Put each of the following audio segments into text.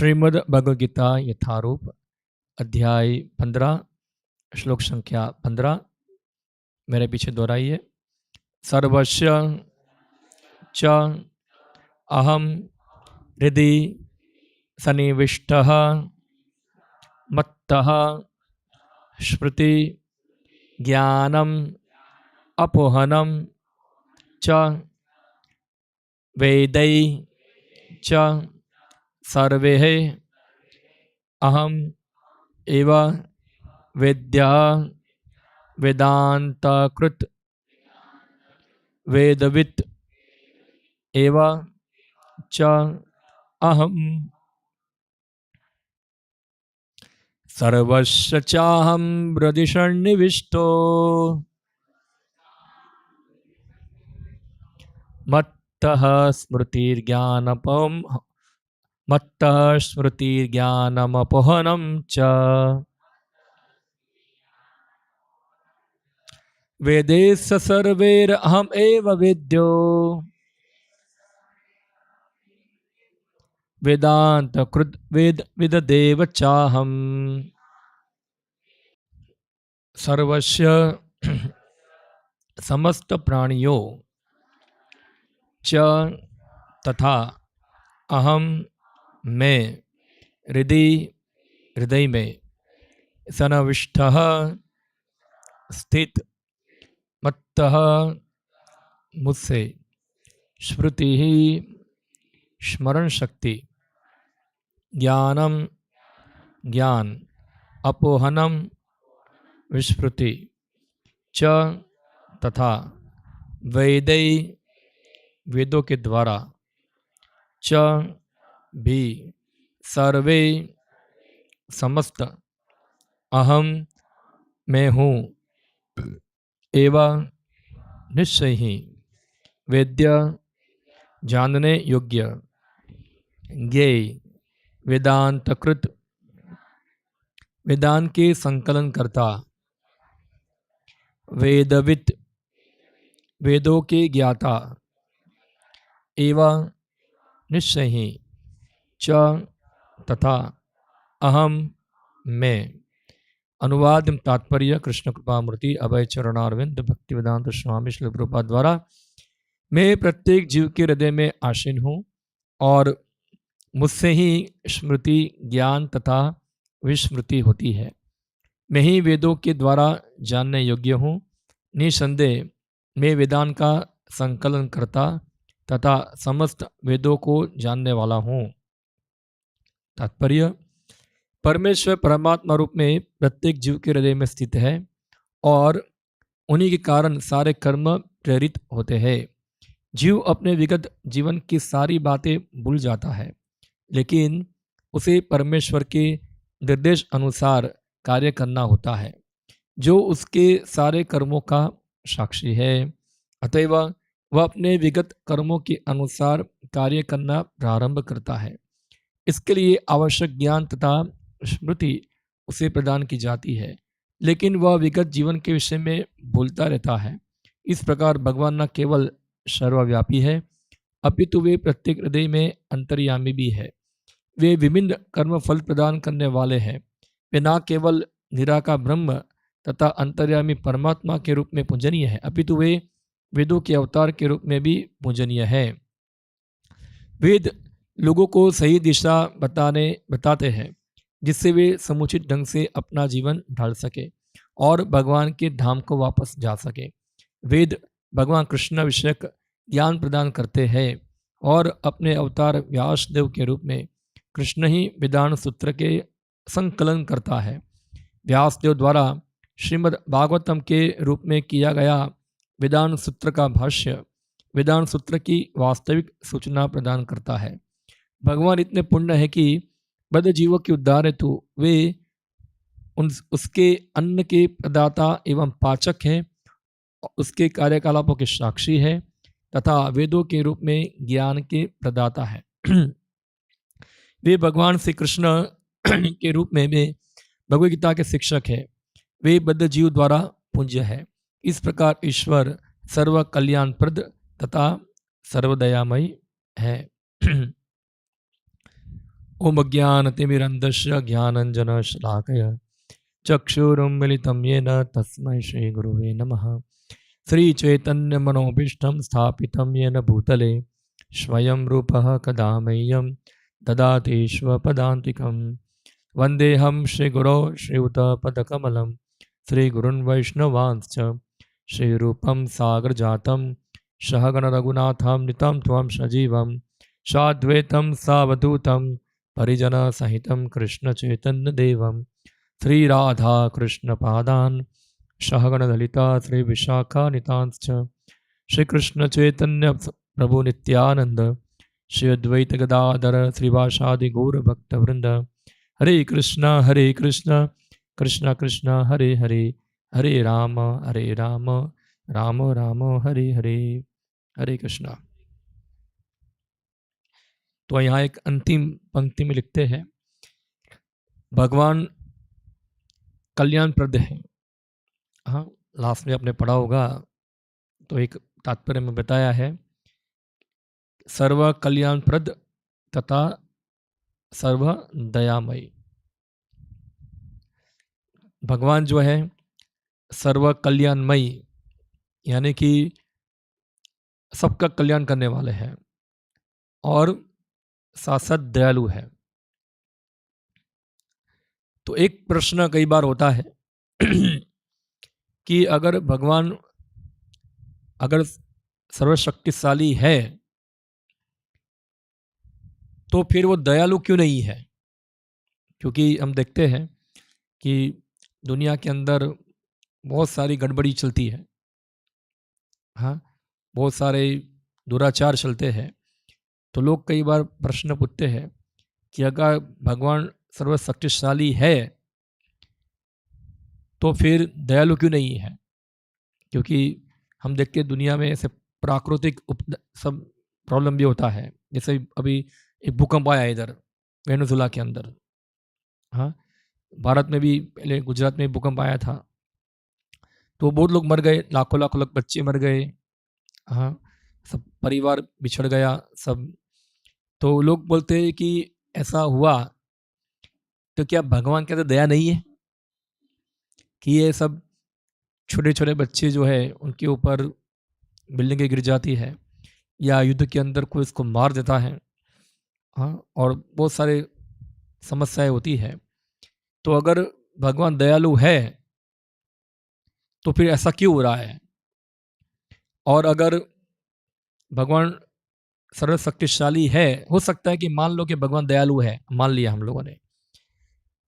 श्रीमद् भगवद गीता यथारूप अध्याय 15 श्लोक संख्या 15 मेरे पीछे दोहराइए। सर्वस्य च अहम हृदि सन्निविष्टः मत्तः स्मृति ज्ञानम अपोहनम च वेदै च सर्वैः अहम एव वेद्यः वेदांतकृत वेदवित् एव च अहम सर्वस्य चाहं हृदि सन्निविष्टो मत्तः स्मृतिर्ज्ञानमपोहनं च वेदैश्च सर्वैरहम् एव वेद्यो वेदांतकृत विददेव चाहम्। सर्वस्य समस्त प्राणियों च तथा अहम मैं हृदय में सन्निविष्टः स्थित मत्तः मुझसे स्मृति ही स्मरण शक्ति ज्ञानम ज्ञान अपोहनम विस्मृति च तथा वेदै वेदों के द्वारा च भी सर्वे समस्त अहम मैं हूँ एवं निश्चय ही वेद्य जानने योग्य ज्ञेय वेदांतकृत वेदांत के संकलन करता वेदवित् वेदों के ज्ञाता एवं निश्चय ही च तथा अहम मैं। अनुवाद एवं तात्पर्य कृष्ण कृपामूर्ति अभय चरणारविंद भक्ति वेदांत स्वामी श्री प्रभुपाद द्वारा। मैं प्रत्येक जीव के हृदय में आसीन हूँ और मुझसे ही स्मृति ज्ञान तथा विस्मृति होती है। मैं ही वेदों के द्वारा जानने योग्य हूँ। निसंदेह मैं वेदांत का संकलन करता तथा समस्त वेदों को जानने वाला हूँ। तात्पर्य परमेश्वर परमात्मा रूप में प्रत्येक जीव के हृदय में स्थित है और उन्हीं के कारण सारे कर्म प्रेरित होते हैं। जीव अपने विगत जीवन की सारी बातें भूल जाता है, लेकिन उसे परमेश्वर के निर्देश अनुसार कार्य करना होता है जो उसके सारे कर्मों का साक्षी है। अतएव वह अपने विगत कर्मों के अनुसार कार्य करना प्रारंभ करता है। इसके लिए आवश्यक ज्ञान तथा स्मृति उसे प्रदान की जाती है, लेकिन वह विगत जीवन के विषय में भूलता रहता है। इस प्रकार भगवान न केवल सर्वव्यापी है अपितु वे प्रत्येक हृदय में अंतर्यामी भी है। वे विभिन्न कर्म फल प्रदान करने वाले हैं। वे न केवल निराकार ब्रह्म तथा अंतर्यामी परमात्मा के रूप में पूजनीय है अपितु वे वेदों के अवतार के रूप में भी पूजनीय है। वेद लोगों को सही दिशा बताते हैं जिससे वे समुचित ढंग से अपना जीवन ढाल सके और भगवान के धाम को वापस जा सके। वेद भगवान कृष्ण विषयक ज्ञान प्रदान करते हैं और अपने अवतार व्यासदेव के रूप में कृष्ण ही वेदांत सूत्र के संकलन करता है। व्यासदेव द्वारा श्रीमद् भागवतम के रूप में किया गया वेदांत सूत्र का भाष्य वेदांत सूत्र की वास्तविक सूचना प्रदान करता है। भगवान इतने पुण्य है कि बद्ध जीवों के उद्धार हेतु वे उसके अन्न के प्रदाता एवं पाचक हैं, उसके कार्यकलापों के साक्षी है तथा वेदों के रूप में ज्ञान के प्रदाता है। वे भगवान श्री कृष्ण के रूप में वे भगवद गीता के शिक्षक है। वे बद्ध जीव द्वारा पूज्य है। इस प्रकार ईश्वर सर्व कल्याणप्रद तथा सर्वदयामयी है। ओम अज्ञानतिमिरन्धस्य ज्ञानञ्जनशलाकया चक्षुरुन्मिलितं येन तस्मै श्रीगुरुवे नमः। श्रीचैतन्यमनोभीष्टं स्थापितं येन भूतले स्वयं रूपः कदा मह्यं ददाति स्वपदान्तिकं। वन्देऽहं श्रीगुरौ श्रीयुतपदकमलं श्रीगुरुन् वैष्णवांश्च श्रीरूपं सागरजातं सहगणरघुनाथामृतं त्वं सजीवं साद्वैतं सावधूतं परिजनसहितं कृष्णचैतन्यदेवं श्रीराधाकृष्णपादान् सहगणललिता श्रीविशाखानितांश्च श्रीकृष्णचैतन्य प्रभु नित्यानंद श्री अद्वैत गदाधर श्रीवासादि गौरभक्तवृंद। हरे कृष्ण कृष्ण कृष्ण हरे हरे, हरे राम राम राम हरे हरे। हरे कृष्णा। तो यहाँ एक अंतिम पंक्ति में लिखते हैं, भगवान कल्याणप्रद है। हाँ, लास्ट में आपने पढ़ा होगा तो एक तात्पर्य में बताया है, सर्व कल्याणप्रद तथा सर्व दयामयी। भगवान जो है सर्व कल्याणमयी, यानी कि सबका कल्याण करने वाले हैं और साथ साथ दयालु है। तो एक प्रश्न कई बार होता है कि अगर भगवान अगर सर्वशक्तिशाली है तो फिर वो दयालु क्यों नहीं है? क्योंकि हम देखते हैं कि दुनिया के अंदर बहुत सारी गड़बड़ी चलती है। हाँ, बहुत सारे दुराचार चलते हैं। तो लोग कई बार प्रश्न पूछते हैं कि अगर भगवान सर्वशक्तिशाली है तो फिर दयालु क्यों नहीं है? क्योंकि हम देखते हैं दुनिया में ऐसे प्राकृतिक सब प्रॉब्लम भी होता है। जैसे अभी एक भूकंप आया इधर वेनेजुला के अंदर। हाँ, भारत में भी पहले गुजरात में भूकंप आया था तो बहुत लोग मर गए, लाखों लाखों लोग बच्चे मर गए। हाँ, सब परिवार बिछड़ गया सब। तो लोग बोलते हैं कि ऐसा हुआ तो क्या भगवान के अंदर दया नहीं है कि ये सब छोटे छोटे बच्चे जो है उनके ऊपर बिल्डिंगें गिर जाती है या युद्ध के अंदर कोई इसको मार देता है। हाँ, और बहुत सारे समस्याएं होती है। तो अगर भगवान दयालु है तो फिर ऐसा क्यों हो रहा है? और अगर भगवान सर्वशक्तिशाली है, हो सकता है कि मान लो कि भगवान दयालु है, मान लिया हम लोगों ने,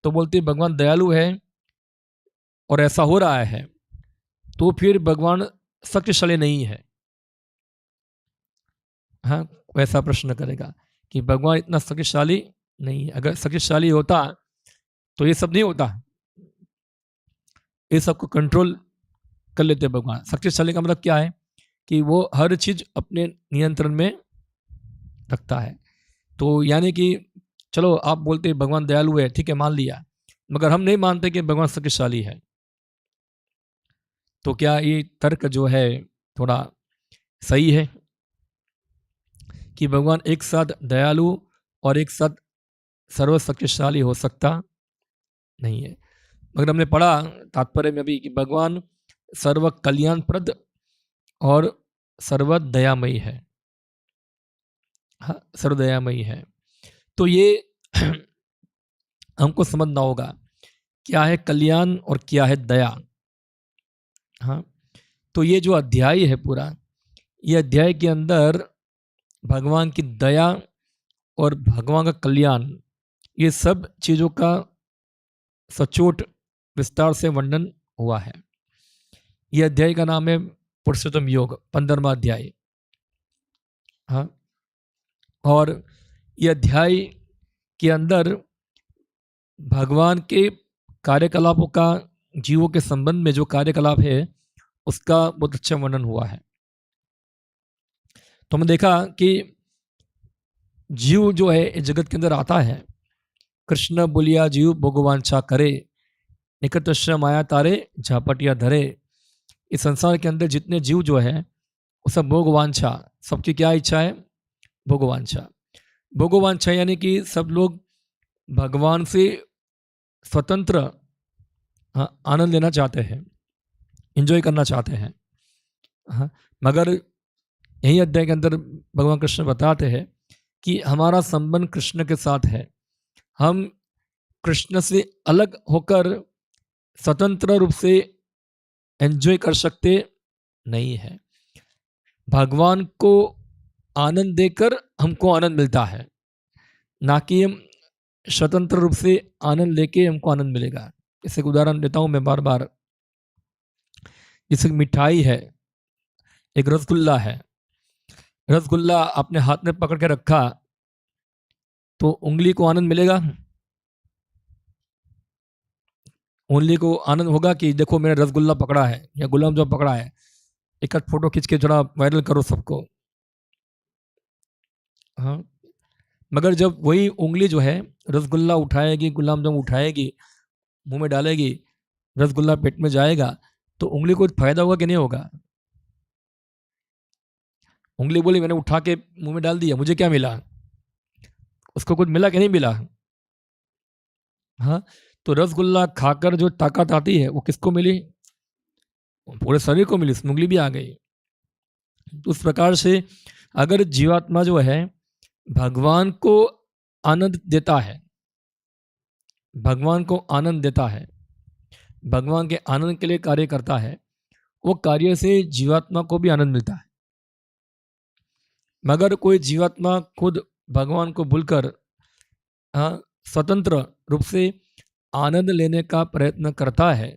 तो बोलते भगवान दयालु है और ऐसा हो रहा है तो फिर भगवान शक्तिशाली नहीं है। हाँ, वैसा प्रश्न करेगा कि भगवान इतना शक्तिशाली नहीं है। अगर शक्तिशाली होता तो ये सब नहीं होता, ये सब को कंट्रोल कर लेते भगवान। शक्तिशाली का मतलब क्या है कि वो हर चीज अपने नियंत्रण में रखता है। तो यानी कि चलो आप बोलते भगवान दयालु है, ठीक है, मान लिया, मगर हम नहीं मानते कि भगवान शक्तिशाली है। तो क्या ये तर्क जो है थोड़ा सही है कि भगवान एक साथ दयालु और एक साथ सर्वशक्तिशाली हो सकता नहीं है? मगर हमने पढ़ा तात्पर्य में भी कि भगवान सर्व कल्याणप्रद और सर्व दयामयी है। हाँ, सर्वदयामयी है। तो ये हमको समझना होगा क्या है कल्याण और क्या है दया। हाँ, तो ये जो अध्याय है पूरा, ये अध्याय के अंदर भगवान की दया और भगवान का कल्याण, ये सब चीजों का सचोट विस्तार से वर्णन हुआ है। ये अध्याय का नाम है पुरुषोत्तम योग, 15वां अध्याय। हाँ, और ये अध्याय के अंदर भगवान के कार्यकलापों का, जीवों के संबंध में जो कार्यकलाप है उसका बहुत अच्छा वर्णन हुआ है। तो हमने देखा कि जीव जो है इस जगत के अंदर आता है, कृष्ण बोलिया जीव भोगवांछा करे, निकट माया तारे झापटिया धरे। इस संसार के अंदर जितने जीव जो है वो सब भोगवांछा, सबकी क्या इच्छा है? भोगवांछा। भोगवांछा यानी कि सब लोग भगवान से स्वतंत्र आनंद लेना चाहते हैं, एंजॉय करना चाहते हैं। हाँ, मगर यही अध्याय के अंदर भगवान कृष्ण बताते हैं कि हमारा संबंध कृष्ण के साथ है। हम कृष्ण से अलग होकर स्वतंत्र रूप से एंजॉय कर सकते नहीं है। भगवान को आनंद देकर हमको आनंद मिलता है, ना कि हम स्वतंत्र रूप से आनंद लेके हमको आनंद मिलेगा। जैसे एक उदाहरण देता हूँ मैं बार बार। जैसे मिठाई है, एक रसगुल्ला है। रसगुल्ला आपने हाथ में पकड़ के रखा तो उंगली को आनंद मिलेगा, उंगली को आनंद होगा कि देखो मैंने रसगुल्ला पकड़ा है या गुलाब जामुन पकड़ा है, एक आध फोटो खींच के थोड़ा वायरल करो सबको। हाँ, मगर जब वही उंगली जो है रसगुल्ला उठाएगी, गुलाब जामुन उठाएगी, मुंह में डालेगी, रसगुल्ला पेट में जाएगा, तो उंगली को फायदा होगा कि नहीं होगा? उंगली बोली मैंने उठा के मुंह में डाल दिया, मुझे क्या मिला? उसको कुछ मिला कि नहीं मिला? हाँ, तो रसगुल्ला खाकर जो ताकत आती है वो किसको मिली? पूरे शरीर को मिली, उसमें उंगली भी आ गई। तो उस प्रकार से अगर जीवात्मा जो है भगवान को आनंद देता है, भगवान को आनंद देता है, भगवान के आनंद के लिए कार्य करता है, वो कार्य से जीवात्मा को भी आनंद मिलता है। मगर कोई जीवात्मा खुद भगवान को भूलकर स्वतंत्र रूप से आनंद लेने का प्रयत्न करता है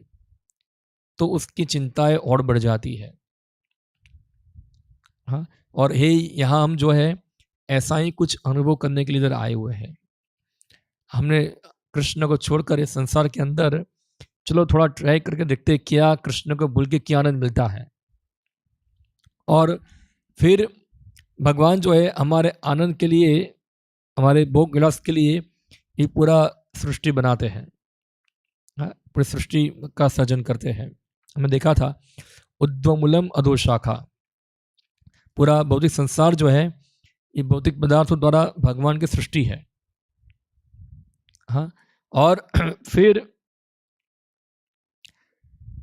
तो उसकी चिंताएं और बढ़ जाती है। हाँ, और हे यहाँ हम जो है ऐसा ही कुछ अनुभव करने के लिए इधर आए हुए हैं। हमने कृष्ण को छोड़कर इस संसार के अंदर चलो थोड़ा ट्राई करके देखते हैं क्या कृष्ण को भूल के क्या आनंद मिलता है। और फिर भगवान जो है हमारे आनंद के लिए, हमारे भोग विलास के लिए ये पूरा सृष्टि बनाते हैं, पूरी सृष्टि का सृजन करते हैं। हमने देखा था उद्वमूलम अधोशाखा, पूरा भौतिक संसार जो है ये भौतिक पदार्थों द्वारा भगवान की सृष्टि है। हाँ, और फिर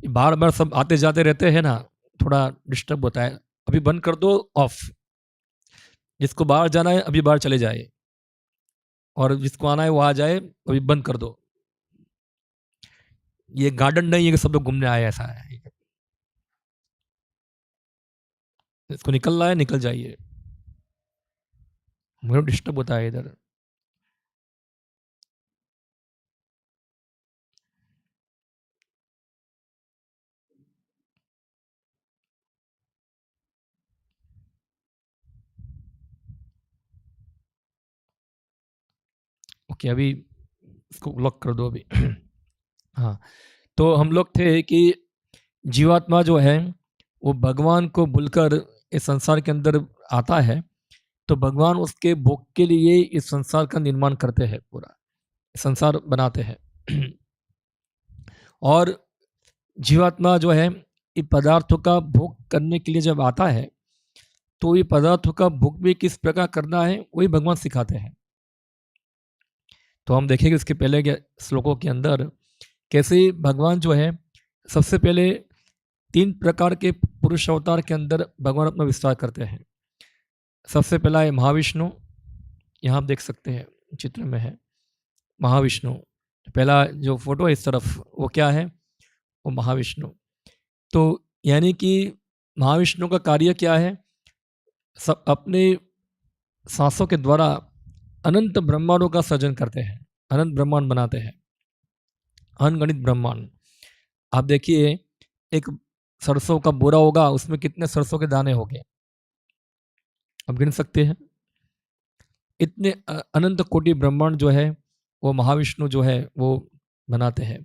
बार बार सब आते जाते रहते हैं ना, थोड़ा डिस्टर्ब होता है। अभी बंद कर दो, ऑफ। जिसको बाहर जाना है अभी बाहर चले जाए, और जिसको आना है वो आ जाए, अभी बंद कर दो। ये गार्डन नहीं है कि सब लोग घूमने आए, ऐसा है। इसको निकलना है निकल जाइए, मुझे डिस्टर्ब होता है इधर। ओके, अभी इसको लॉक कर दो अभी। हाँ, तो हम लोग थे कि जीवात्मा जो है वो भगवान को भूलकर इस संसार के अंदर आता है, तो भगवान उसके भोग के लिए इस संसार का निर्माण करते हैं, पूरा संसार बनाते हैं। और जीवात्मा जो है ये पदार्थों का भोग करने के लिए जब आता है तो ये पदार्थों का भोग भी किस प्रकार करना है वही भगवान सिखाते हैं। तो हम देखेंगे इसके पहले के श्लोकों के अंदर कैसे भगवान जो है सबसे पहले 3 प्रकार के पुरुष अवतार के अंदर भगवान अपना विस्तार करते हैं। सबसे पहला है महाविष्णु, यहाँ आप देख सकते हैं चित्र में है महाविष्णु। पहला जो फोटो है इस तरफ वो क्या है, वो महाविष्णु। तो यानी कि महाविष्णु का कार्य क्या है, सब अपने सांसों के द्वारा अनंत ब्रह्मांडों का सृजन करते हैं, अनंत ब्रह्मांड बनाते हैं, अनगणित ब्रह्मांड। आप देखिए एक सरसों का बोरा होगा, उसमें कितने सरसों के दाने होंगे, आप गिन सकते हैं। इतने अनंत कोटि ब्रह्मांड जो है वो महाविष्णु जो है वो बनाते हैं।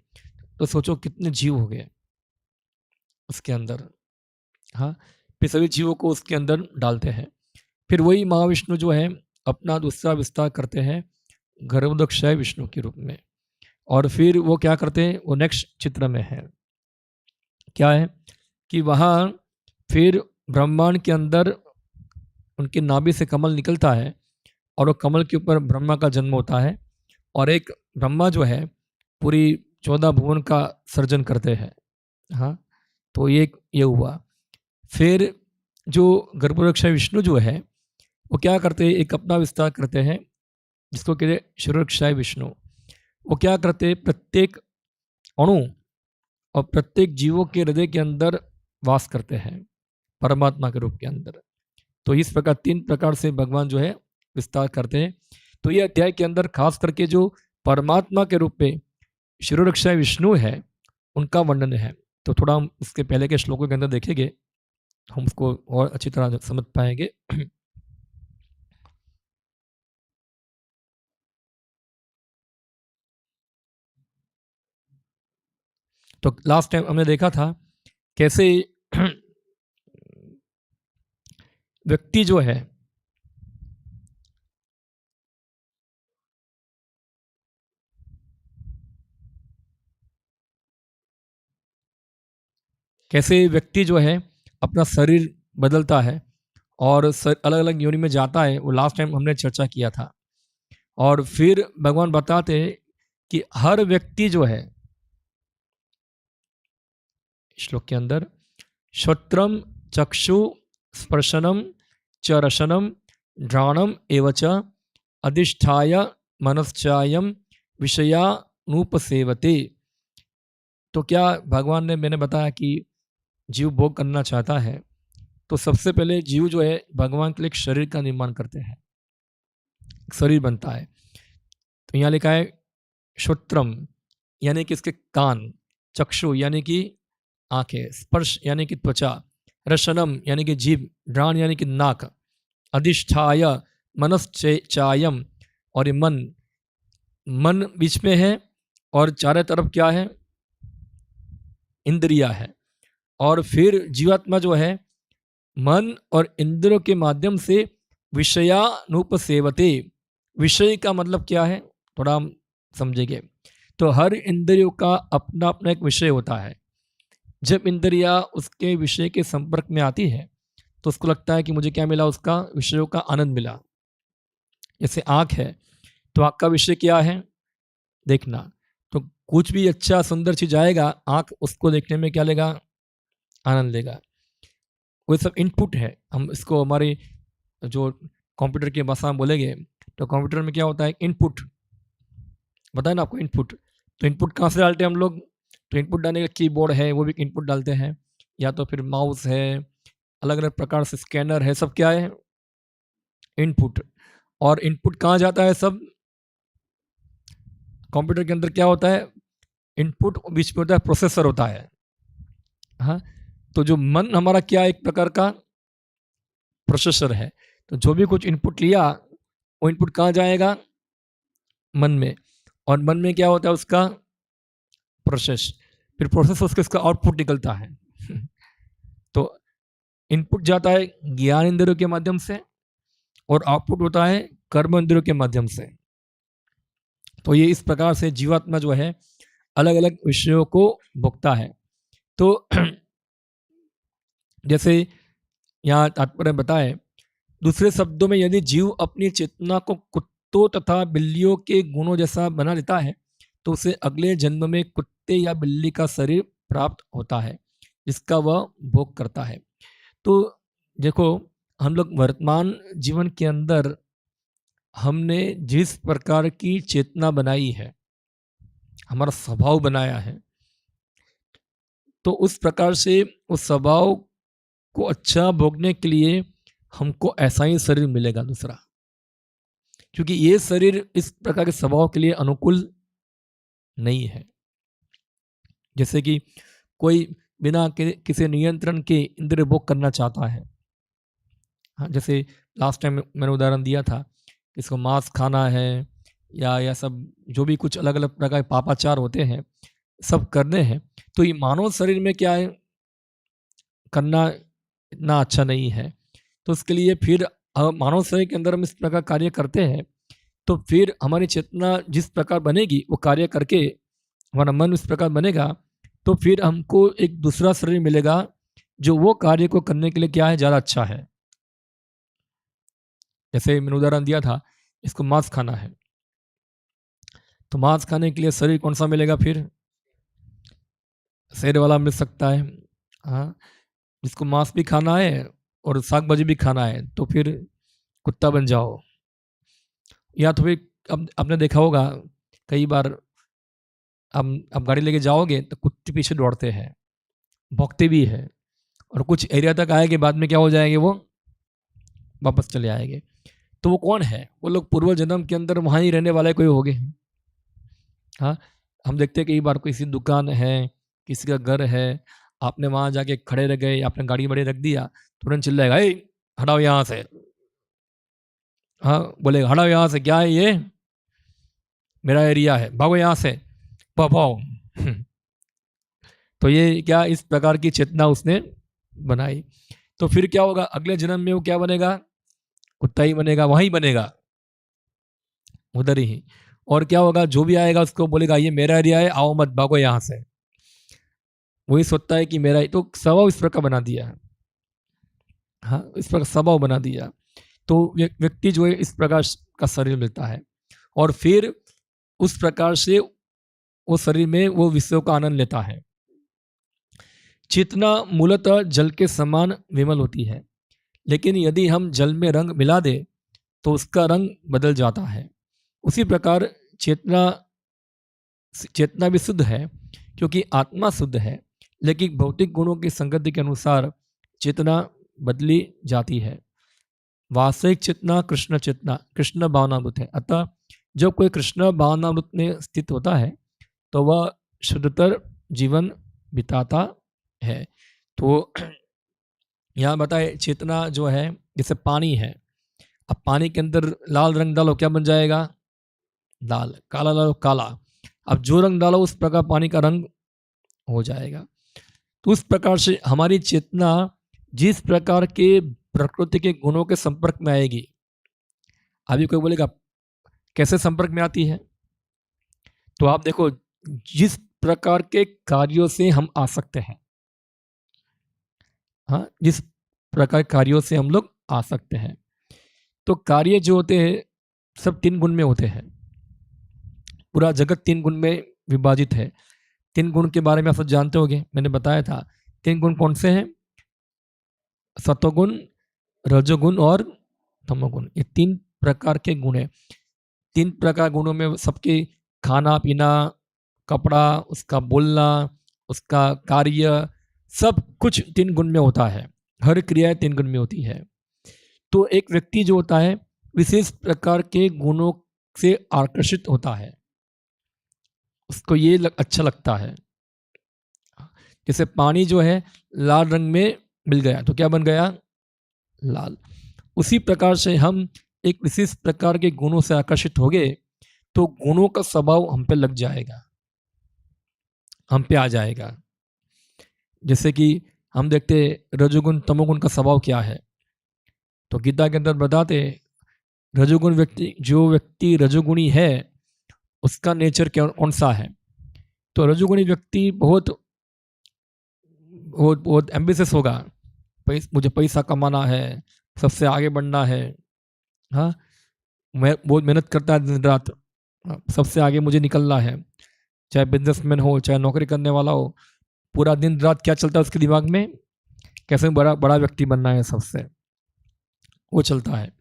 तो सोचो कितने जीव हो गए उसके अंदर। हाँ, फिर सभी जीवों को उसके अंदर डालते हैं। फिर वही महाविष्णु जो है अपना दूसरा विस्तार करते हैं गर्भोदक्षय विष्णु के रूप में। और फिर वो क्या करते हैं, वो नेक्स्ट चित्र में है क्या है कि वहाँ फिर ब्रह्मांड के अंदर उनके नाभि से कमल निकलता है और वो कमल के ऊपर ब्रह्मा का जन्म होता है। और एक ब्रह्मा जो है पूरी 14 भुवन का सर्जन करते हैं। हाँ, तो ये हुआ। फिर जो गर्भरक्षा विष्णु जो है वो क्या करते हैं, एक अपना विस्तार करते हैं जिसको कहते हैं शिरोरक्षाय विष्णु। वो क्या करते हैं, प्रत्येक अणु और प्रत्येक जीवों के हृदय के अंदर वास करते हैं परमात्मा के रूप के अंदर। तो इस प्रकार 3 प्रकार से भगवान जो है विस्तार करते हैं। तो ये अध्याय के अंदर खास करके जो परमात्मा के रूप में शिरोरक्षाय विष्णु है उनका वर्णन है। तो थोड़ा हम इसके पहले के श्लोकों के अंदर देखेंगे, हम उसको और अच्छी तरह समझ पाएंगे। तो लास्ट टाइम हमने देखा था कैसे व्यक्ति जो है अपना शरीर बदलता है और अलग अलग योनि में जाता है, वो लास्ट टाइम हमने चर्चा किया था। और फिर भगवान बताते हैं कि हर व्यक्ति जो है श्लोक के अंदर श्रोत्रम चक्षु स्पर्शनम च रसनम घ्राणम एवच अधिष्ठाय मनश्चायम विषयानुपसेवते। तो क्या भगवान ने, मैंने बताया कि जीव भोग करना चाहता है तो सबसे पहले जीव जो है भगवान के लिए एक शरीर का निर्माण करते हैं, शरीर बनता है। तो यहाँ लिखा है श्रोत्रम यानी कि इसके कान, चक्षु यानी कि आंखें, स्पर्श यानी कि त्वचा, रसनम यानी कि जीभ, घ्राण यानी कि नाक, अधिष्ठाय मनश्चायम और ये मन बीच में है और चारों तरफ क्या है, इंद्रिया है। और फिर जीवात्मा जो है मन और इंद्रियों के माध्यम से विषयानुपसेवते। विषय का मतलब क्या है, थोड़ा हम समझेंगे। तो हर इंद्रियों का अपना अपना एक विषय होता है। जब इंद्रिया उसके विषय के संपर्क में आती है तो उसको लगता है कि मुझे क्या मिला, उसका विषयों का आनंद मिला। जैसे आँख है तो आँख का विषय क्या है, देखना। तो कुछ भी अच्छा सुंदर चीज आएगा, आँख उसको देखने में क्या लेगा, आनंद लेगा। वो सब इनपुट है। हम इसको हमारे जो कंप्यूटर की भाषा में बोलेंगे तो कंप्यूटर में क्या होता है, इनपुट बताया ना आपको, इनपुट। तो इनपुट कहाँ से डालते हैं हम लोग, तो इनपुट डालने का कीबोर्ड है वो भी इनपुट डालते हैं, या तो फिर माउस है, अलग अलग प्रकार से स्कैनर है, सब क्या है, इनपुट। और इनपुट कहाँ जाता है, सब कंप्यूटर के अंदर क्या होता है, इनपुट बीच में होता है प्रोसेसर होता है। हाँ, तो जो मन हमारा क्या एक प्रकार का प्रोसेसर है। तो जो भी कुछ इनपुट लिया वो इनपुट कहाँ जाएगा, मन में। और मन में क्या होता है, उसका प्रोसेस, फिर प्रोसेस उसके उसका आउटपुट निकलता है। तो इनपुट जाता है ज्ञान इंद्रियों के माध्यम से और आउटपुट होता है कर्म इंद्रियों के माध्यम से। तो ये इस प्रकार से जीवात्मा जो है अलग अलग विषयों को भोगता है। तो जैसे यहाँ तात्पर्य बताए, दूसरे शब्दों में यदि जीव अपनी चेतना को कुत्तों तथा बिल्लियों के गुणों जैसा बना लेता है तो उसे अगले जन्म में कुत्ते या बिल्ली का शरीर प्राप्त होता है जिसका वह भोग करता है। तो देखो, हम लोग वर्तमान जीवन के अंदर हमने जिस प्रकार की चेतना बनाई है, हमारा स्वभाव बनाया है, तो उस प्रकार से उस स्वभाव को अच्छा भोगने के लिए हमको ऐसा ही शरीर मिलेगा दूसरा, क्योंकि ये शरीर इस प्रकार के स्वभाव के लिए अनुकूल नहीं है। जैसे कि कोई बिना किसी नियंत्रण के इंद्रिय भोग करना चाहता है। हाँ, जैसे लास्ट टाइम मैंने उदाहरण दिया था, इसको मांस खाना है या सब जो भी कुछ अलग अलग प्रकार के पापाचार होते हैं सब करने हैं, तो ये मानव शरीर में क्या है, करना इतना अच्छा नहीं है। तो उसके लिए फिर मानव शरीर के अंदर हम इस प्रकार कार्य करते हैं तो फिर हमारी चेतना जिस प्रकार बनेगी वो कार्य करके हमारा मन इस प्रकार बनेगा, तो फिर हमको एक दूसरा शरीर मिलेगा जो वो कार्य को करने के लिए क्या है, ज़्यादा अच्छा है। जैसे मैंने उदाहरण दिया था, इसको मांस खाना है तो मांस खाने के लिए शरीर कौन सा मिलेगा फिर? शेर वाला मिल सकता है। हाँ, जिसको मांस भी खाना है और साग भाजी भी खाना है तो फिर कुत्ता बन जाओ। या तो फिर अब आपने देखा होगा कई बार आप गाड़ी लेके जाओगे तो कुत्ते पीछे दौड़ते हैं, भौंकते भी है, और कुछ एरिया तक आए के बाद में क्या हो जाएंगे, वो वापस चले आएंगे। तो वो कौन है? वो लोग पूर्व जन्म के अंदर वहाँ ही रहने वाले कोई होंगे। हाँ, हम देखते हैं कई बार किसी दुकान है, किसी का घर है, आपने वहाँ जाके खड़े रह गए, आपने गाड़ी बड़ी रख दिया, तुरंत चिल्लाएगा, ए हटाओ यहाँ से। हाँ, बोलेगा हटाओ यहाँ से, क्या है ये, मेरा एरिया है, भागो यहाँ से, पाओ। तो ये क्या इस प्रकार की चेतना उसने बनाई। तो फिर क्या होगा, अगले जन्म में वो क्या बनेगा? कुत्ता ही बनेगा, वहीं बनेगा, उधर ही। और क्या होगा, जो भी आएगा उसको बोलेगा ये मेरा एरिया है, आओ मत, भागो यहाँ से। वही सोचता है कि मेरा, तो स्वभाव इस प्रकार बना दिया है। हाँ, इस प्रकार स्वभाव बना दिया। तो व्यक्ति जो है इस प्रकार का शरीर मिलता है, और फिर उस प्रकार से वो शरीर में वो विषयों का आनंद लेता है। चेतना मूलतः जल के समान विमल होती है, लेकिन यदि हम जल में रंग मिला दे तो उसका रंग बदल जाता है। उसी प्रकार चेतना चेतना भी शुद्ध है, क्योंकि आत्मा शुद्ध है, लेकिन भौतिक गुणों की संगति के अनुसार चेतना बदली जाती है। वास्तविक चेतना कृष्ण भावनामृत है। अतः जब कोई कृष्ण भावनामृत में स्थित होता है तो वह शुद्धतर जीवन बिताता है। तो यहाँ बताए, चेतना जो है जैसे पानी है, अब पानी के अंदर लाल रंग डालो, क्या बन जाएगा? लाल। काला डालो, काला। अब जो रंग डालो उस प्रकार पानी का रंग हो जाएगा। तो उस प्रकार से हमारी चेतना जिस प्रकार के प्रकृति के गुणों के संपर्क में आएगी। अभी कोई बोलेगा कैसे संपर्क में आती है? तो आप देखो, जिस प्रकार के कार्यों से हम आ सकते हैं, हाँ, जिस प्रकार कार्यों से हम लोग आ सकते हैं, तो कार्य जो होते हैं सब 3 गुण में होते हैं। पूरा जगत 3 गुण में विभाजित है। 3 गुण के बारे में आप सब जानते होंगे, मैंने बताया था। 3 गुण कौन से हैं? सत्वगुण, रजोगुण और तमोगुण। ये 3 प्रकार के गुण हैं। 3 प्रकार गुणों में सबके खाना पीना, कपड़ा, उसका बोलना, उसका कार्य, सब कुछ 3 गुण में होता है। हर क्रिया 3 गुण में होती है। तो एक व्यक्ति जो होता है विशेष प्रकार के गुणों से आकर्षित होता है, उसको ये अच्छा लगता है। जैसे पानी जो है लाल रंग में मिल गया तो क्या बन गया? लाल। उसी प्रकार से हम एक विशेष प्रकार के गुणों से आकर्षित हो गए तो गुणों का स्वभाव हम पे लग जाएगा, हम पे आ जाएगा। जैसे कि हम देखते रजोगुण तमोगुण का स्वभाव क्या है, तो गीता के अंदर बताते रजोगुण व्यक्ति, जो व्यक्ति रजोगुणी है उसका नेचर कौन सा है? तो रजोगुणी व्यक्ति बहुत बहुत बहुत एम्बिशियस होगा। मुझे पैसा कमाना है, सबसे आगे बढ़ना है। हाँ, मैं बहुत मेहनत करता है दिन रात, सबसे आगे मुझे निकलना है। चाहे बिजनेसमैन हो, चाहे नौकरी करने वाला हो, पूरा दिन रात क्या चलता है उसके दिमाग में? कैसे बड़ा बड़ा व्यक्ति बनना है, सबसे वो चलता है।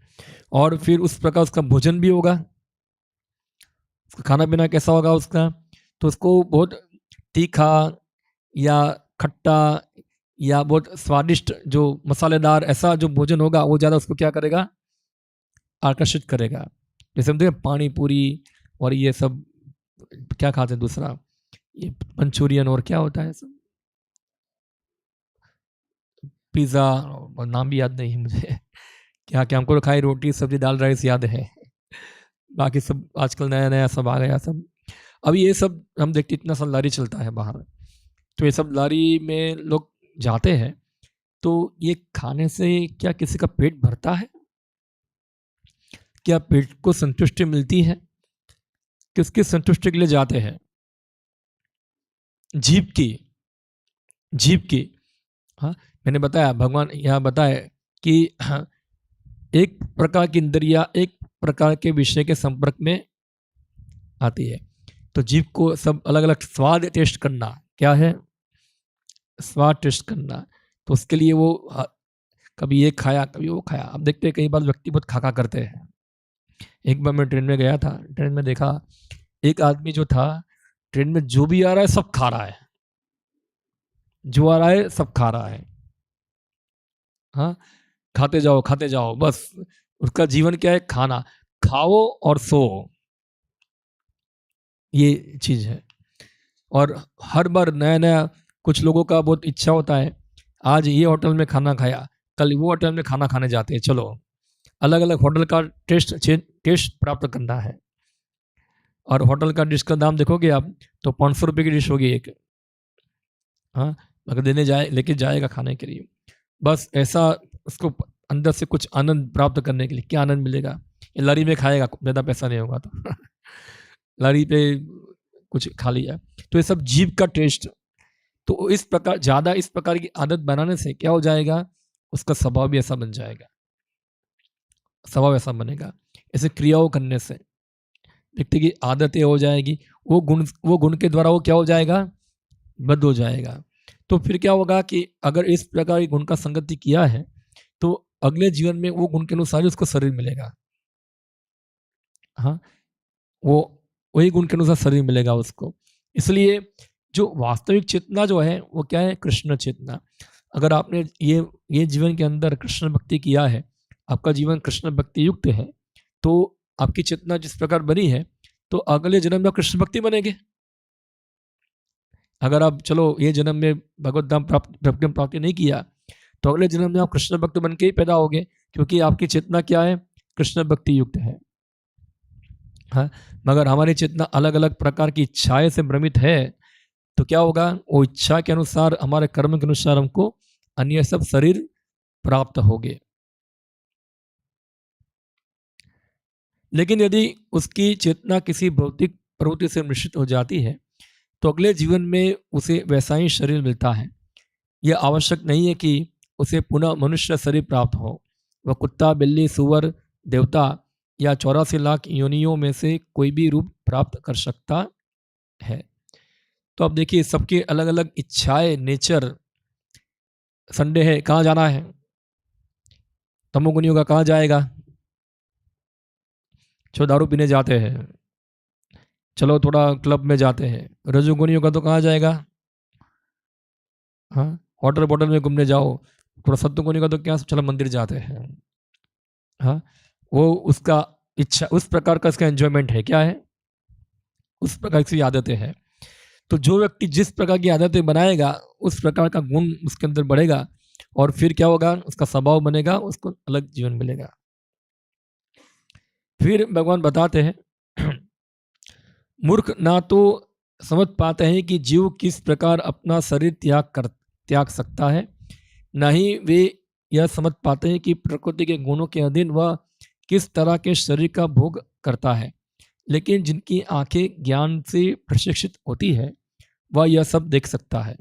और फिर उस प्रकार उसका भोजन भी होगा, उसका खाना पीना कैसा होगा उसका? तो उसको बहुत तीखा या खट्टा या बहुत स्वादिष्ट, जो मसालेदार ऐसा जो भोजन होगा वो ज़्यादा उसको क्या करेगा? आकर्षित करेगा। जैसे हम देखें पानी पूरी और ये सब क्या खाते हैं, दूसरा ये मंचूरियन और क्या होता है सब, पिज़्ज़ा, और नाम भी याद नहीं है मुझे। क्या क्या हमको तो खाई रोटी सब्जी दाल राइस याद है, बाकी सब आजकल नया नया सब आ गया सब। अभी ये सब हम देखते इतना सा लारी चलता है बाहर, तो ये सब लारी में लोग जाते हैं। तो ये खाने से क्या किसी का पेट भरता है? क्या पेट को संतुष्टि मिलती है? किसकी संतुष्टि के लिए जाते हैं? जीभ की, जीभ की। हाँ, मैंने बताया, भगवान यहाँ बताए कि एक प्रकार की इंद्रिया एक प्रकार के विषय के संपर्क में आती है। तो जीभ को सब अलग अलग स्वाद टेस्ट करना, क्या है, स्वाद टेस्ट करना। तो उसके लिए वो कभी ये खाया कभी वो खाया। अब देखते हैं कई बार व्यक्ति बहुत खाका करते हैं। एक बार मैं ट्रेन में गया था, ट्रेन में देखा एक आदमी जो था ट्रेन में जो भी आ रहा है सब खा रहा है, जो आ रहा है सब खा रहा है। हाँ, खाते जाओ बस। उसका जीवन क्या है, खाना, खाओ और सो, ये चीज है। और हर बार नया नया, कुछ लोगों का बहुत इच्छा होता है, आज ये होटल में खाना खाया, कल वो होटल में खाना खाने जाते हैं, चलो अलग अलग होटल का टेस्ट प्राप्त करना है। और होटल का डिश का दाम देखोगे आप तो 500 रुपये की डिश होगी एक। हाँ, अगर लेके जाएगा खाने के लिए, बस ऐसा उसको अंदर से कुछ आनंद प्राप्त करने के लिए। क्या आनंद मिलेगा, ये लारी में खाएगा, ज़्यादा पैसा नहीं होगा तो लारी पे कुछ खा लिया। तो ये सब जीभ का टेस्ट। तो इस प्रकार ज़्यादा इस प्रकार की आदत बनाने से क्या हो जाएगा, उसका स्वभाव भी ऐसा बन जाएगा, स्वभाव ऐसा बनेगा। ऐसे क्रियाओं करने से व्यक्ति की आदतें हो जाएगी, वो गुण के द्वारा वो क्या हो जाएगा, बद हो जाएगा। तो फिर क्या होगा कि अगर इस प्रकार की गुण का संगति किया है तो अगले जीवन में वो गुण के अनुसार ही उसको शरीर मिलेगा। हाँ, वो वही गुण के अनुसार शरीर मिलेगा उसको। इसलिए जो वास्तविक चेतना जो है वो क्या है, कृष्ण चेतना। अगर आपने ये जीवन के अंदर कृष्ण भक्ति किया है, आपका जीवन कृष्ण भक्ति युक्त है, तो आपकी चेतना जिस प्रकार बनी है तो अगले जन्म में कृष्ण भक्ति बनेंगे। अगर आप चलो ये जन्म में भगवत धाम प्राप्ति नहीं किया तो अगले जन्म में आप कृष्ण भक्त बन के ही पैदा होगे, क्योंकि आपकी चेतना क्या है, कृष्ण भक्ति युक्त है। हाँ, मगर हमारी चेतना अलग अलग प्रकार की इच्छाएं से भ्रमित है, तो क्या होगा, वो इच्छा के अनुसार, हमारे कर्म के अनुसार हमको अन्य सब शरीर प्राप्त होंगे। लेकिन यदि उसकी चेतना किसी भौतिक प्रवृत्ति से मिश्रित हो जाती है तो अगले जीवन में उसे वैसा ही शरीर मिलता है। यह आवश्यक नहीं है कि उसे पुनः मनुष्य शरीर प्राप्त हो। वह कुत्ता, बिल्ली, सुअर, देवता या 84 लाख योनियों में से कोई भी रूप प्राप्त कर सकता है। तो अब देखिए सबके अलग अलग इच्छाएं, नेचर। संडे है, कहाँ जाना है, तमोगुनियों का कहाँ जाएगा, जो दारू पीने जाते हैं, चलो थोड़ा क्लब में जाते हैं। रजोगुनियों का तो कहाँ जाएगा, हाँ होटल बोटल में घूमने जाओ। थोड़ा सत्वगुनियों का तो क्या, चलो मंदिर जाते हैं। हाँ, वो उसका इच्छा, उस प्रकार का इसका एंजॉयमेंट है, क्या है, उस प्रकार की आदतें हैं। तो जो व्यक्ति जिस प्रकार की आदतें बनाएगा उस प्रकार का गुण उसके अंदर बढ़ेगा और फिर क्या होगा, उसका स्वभाव बनेगा, उसको अलग जीवन मिलेगा। फिर भगवान बताते हैं मूर्ख ना तो समझ पाते हैं कि जीव किस प्रकार अपना शरीर त्याग सकता है, न ही वे यह समझ पाते हैं कि प्रकृति के गुणों के अधीन वह किस तरह के शरीर का भोग करता है। लेकिन जिनकी आंखें ज्ञान से प्रशिक्षित होती है वह यह सब देख सकता है।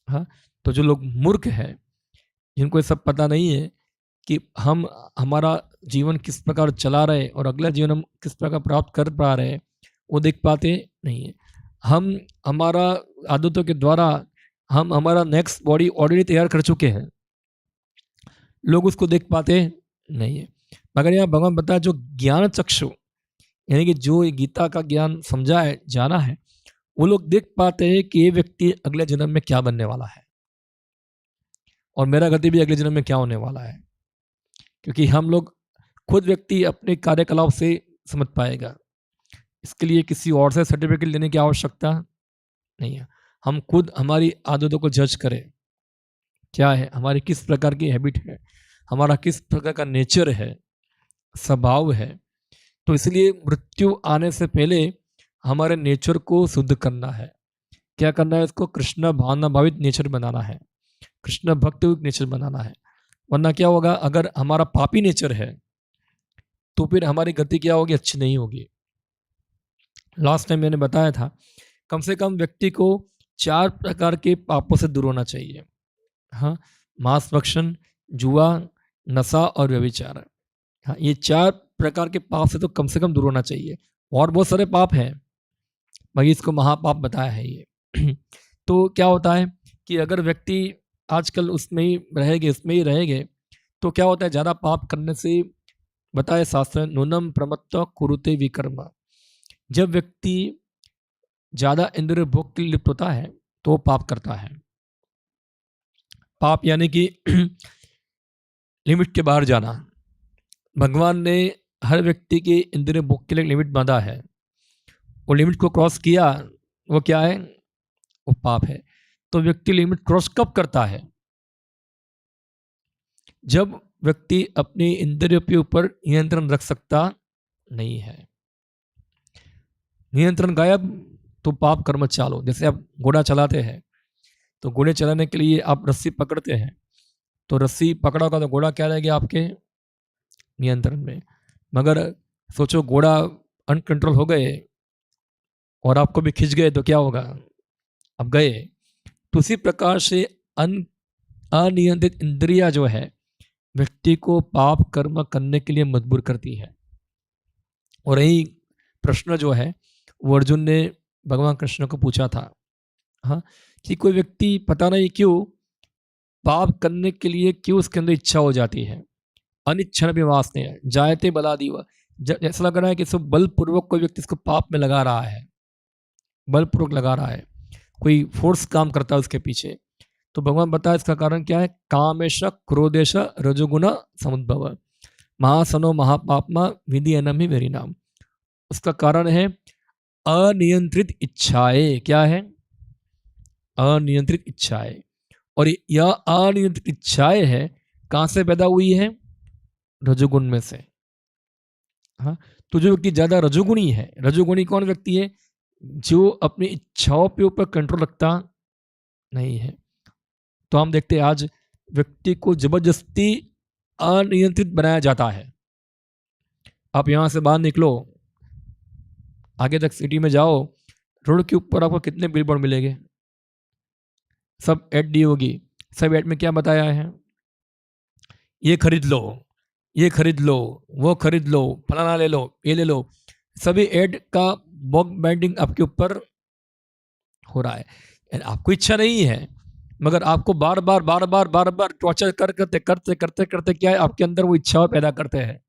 हाँ, तो जो लोग मूर्ख हैं, जिनको ये सब पता नहीं है कि हम हमारा जीवन किस प्रकार चला रहे और अगला जीवन हम किस प्रकार प्राप्त कर पा रहे हैं, वो देख पाते नहीं है। हम हमारा आदतों के द्वारा हम हमारा नेक्स्ट बॉडी ऑलरेडी तैयार कर चुके हैं, लोग उसको देख पाते नहीं है। मगर यहाँ भगवान बताया जो ज्ञान चक्षु, यानी कि जो गीता का ज्ञान समझा है, जाना है, वो लोग देख पाते हैं कि ये व्यक्ति अगले जन्म में क्या बनने वाला है और मेरा गति भी अगले जन्म में क्या होने वाला है। क्योंकि हम लोग खुद व्यक्ति अपने कार्यकलाप से समझ पाएगा, इसके लिए किसी और से सर्टिफिकेट लेने की आवश्यकता नहीं है। हम खुद हमारी आदतों को जज करें, क्या है हमारी किस प्रकार की हैबिट है, हमारा किस प्रकार का नेचर है, स्वभाव है। तो इसलिए मृत्यु आने से पहले हमारे नेचर को शुद्ध करना है। क्या करना है, इसको कृष्ण भावना भावित नेचर बनाना है, कृष्ण भक्त नेचर बनाना है। वरना क्या होगा, अगर हमारा पापी नेचर है तो फिर हमारी गति क्या होगी, अच्छी नहीं होगी। लास्ट टाइम मैंने बताया था कम से कम व्यक्ति को 4 प्रकार के पापों से दूर होना चाहिए। हाँ, मांस भक्षण, जुआ, नशा और व्यभिचार। हाँ, ये 4 प्रकार के पाप से तो कम दूर होना चाहिए। और बहुत सारे पाप हैं, भाई इसको महापाप बताया है ये। तो क्या होता है कि अगर व्यक्ति आजकल उसमें ही रहेंगे तो क्या होता है, ज़्यादा पाप करने से बताए शास्त्र नूनम प्रमत्त कुरुते विकर्म। जब व्यक्ति ज़्यादा इंद्रिय भोग के लिए लिप्त होता है तो वो पाप करता है। पाप यानी कि लिमिट के बाहर जाना। भगवान ने हर व्यक्ति के इंद्रिय भोग के लिए लिमिट बांधा है, वो लिमिट को क्रॉस किया, वो क्या है, वो पाप है। तो व्यक्ति लिमिट क्रॉस कब करता है, जब व्यक्ति अपनी इंद्रियों के ऊपर नियंत्रण रख सकता नहीं है। नियंत्रण गायब तो पाप कर्म चालू। जैसे आप घोड़ा चलाते हैं तो घोड़े चलाने के लिए आप रस्सी पकड़ते हैं, तो रस्सी पकड़ा होगा तो घोड़ा क्या रहेगा आपके नियंत्रण में। मगर सोचो घोड़ा अनकंट्रोल हो गए और आपको भी खिंच गए तो क्या होगा, अब गए। तो उसी प्रकार से अनियंत्रित इंद्रिया जो है व्यक्ति को पाप कर्म करने के लिए मजबूर करती है। और यही प्रश्न जो है वो अर्जुन ने भगवान कृष्ण को पूछा था, हाँ, कि कोई व्यक्ति पता नहीं क्यों पाप करने के लिए क्यों उसके अंदर इच्छा हो जाती है। अनिच्छन विवास ने जायते बलादीव, ऐसा लग रहा है कि सब बलपूर्वक कोई व्यक्ति इसको पाप में लगा रहा है, बलपूर्वक लगा रहा है, कोई फोर्स काम करता है उसके पीछे। तो भगवान बताया इसका कारण क्या है, कामेश क्रोधेश रजोगुण समुद्भव महासनो महापापमा विधि अनम वेरी नाम। उसका कारण है अनियंत्रित इच्छाएं। क्या है, अनियंत्रित इच्छाएं। और यह अनियंत्रित इच्छाएं है कहां से पैदा हुई है, रजोगुण में से। हाँ, तो जो व्यक्ति ज्यादा रजोगुणी है, रजोगुणी कौन व्यक्ति है, जो अपनी इच्छाओं पे ऊपर कंट्रोल रखता नहीं है। तो हम देखते हैं आज व्यक्ति को जबरदस्ती अनियंत्रित बनाया जाता है। आप यहां से बाहर निकलो, आगे तक सिटी में जाओ, रोड के ऊपर आपको कितने बिलबोर्ड मिलेंगे, सब एड दी होगी। सब एड में क्या बताया है, ये खरीद लो, ये खरीद लो, वो खरीद लो, फलाना ले लो, ये ले लो। सभी एड का बॉक बैंडिंग आपके ऊपर हो रहा है। आपको इच्छा नहीं है मगर आपको बार बार टॉर्चर करते करते करते करते क्या है, आपके अंदर वो इच्छा पैदा करते हैं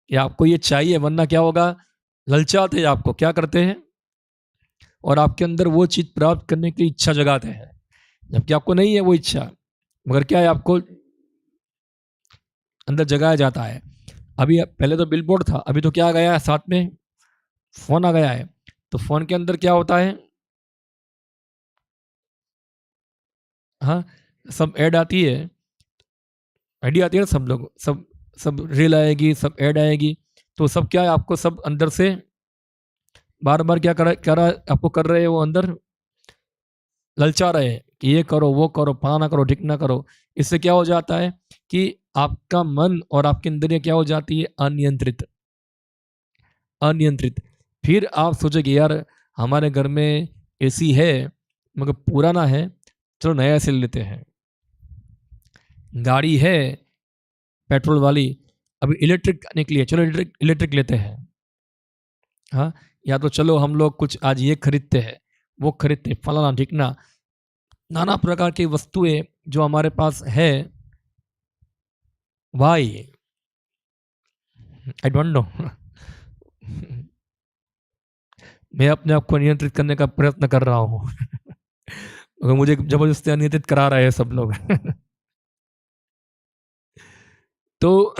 कि आपको ये चाहिए, वरना क्या होगा, ललचाते हैं आपको, क्या करते हैं, और आपके अंदर वो चीज प्राप्त करने की इच्छा जगाते हैं, जबकि आपको नहीं है वो इच्छा, मगर क्या है, आपको अंदर जगाया जाता है। अभी पहले तो बिलबोर्ड था, अभी तो क्या आ गया है, साथ में फोन आ गया है। तो फोन के अंदर क्या होता है, हाँ, सब ऐड आती है, आइडिया आती है ना, सब लोग सब सब रील आएगी, सब ऐड आएगी। तो सब क्या है, आपको सब अंदर से बार बार क्या कर रहा आपको कर रहे हैं, वो अंदर ललचा रहे हैं कि ये करो, वो करो, फलाना करो, ढिकना करो। इससे क्या हो जाता है कि आपका मन और आपकी इंद्रिय क्या हो जाती है, अनियंत्रित। अनियंत्रित फिर आप सोचोगे यार हमारे घर में एसी है मगर पुराना है, चलो नया एसी लेते हैं। गाड़ी है पेट्रोल वाली, अभी इलेक्ट्रिक निकली है, चलो इलेक्ट्रिक लेते हैं। हाँ, या तो चलो हम लोग कुछ आज ये खरीदते हैं, वो खरीदते, फलाना ढिकना, नाना प्रकार की वस्तुएं जो हमारे पास है। Why I don't know. मैं अपने आप को नियंत्रित करने का प्रयत्न कर रहा हूँ मगर मुझे जबरदस्ती नियंत्रित करा रहे हैं सब लोग। तो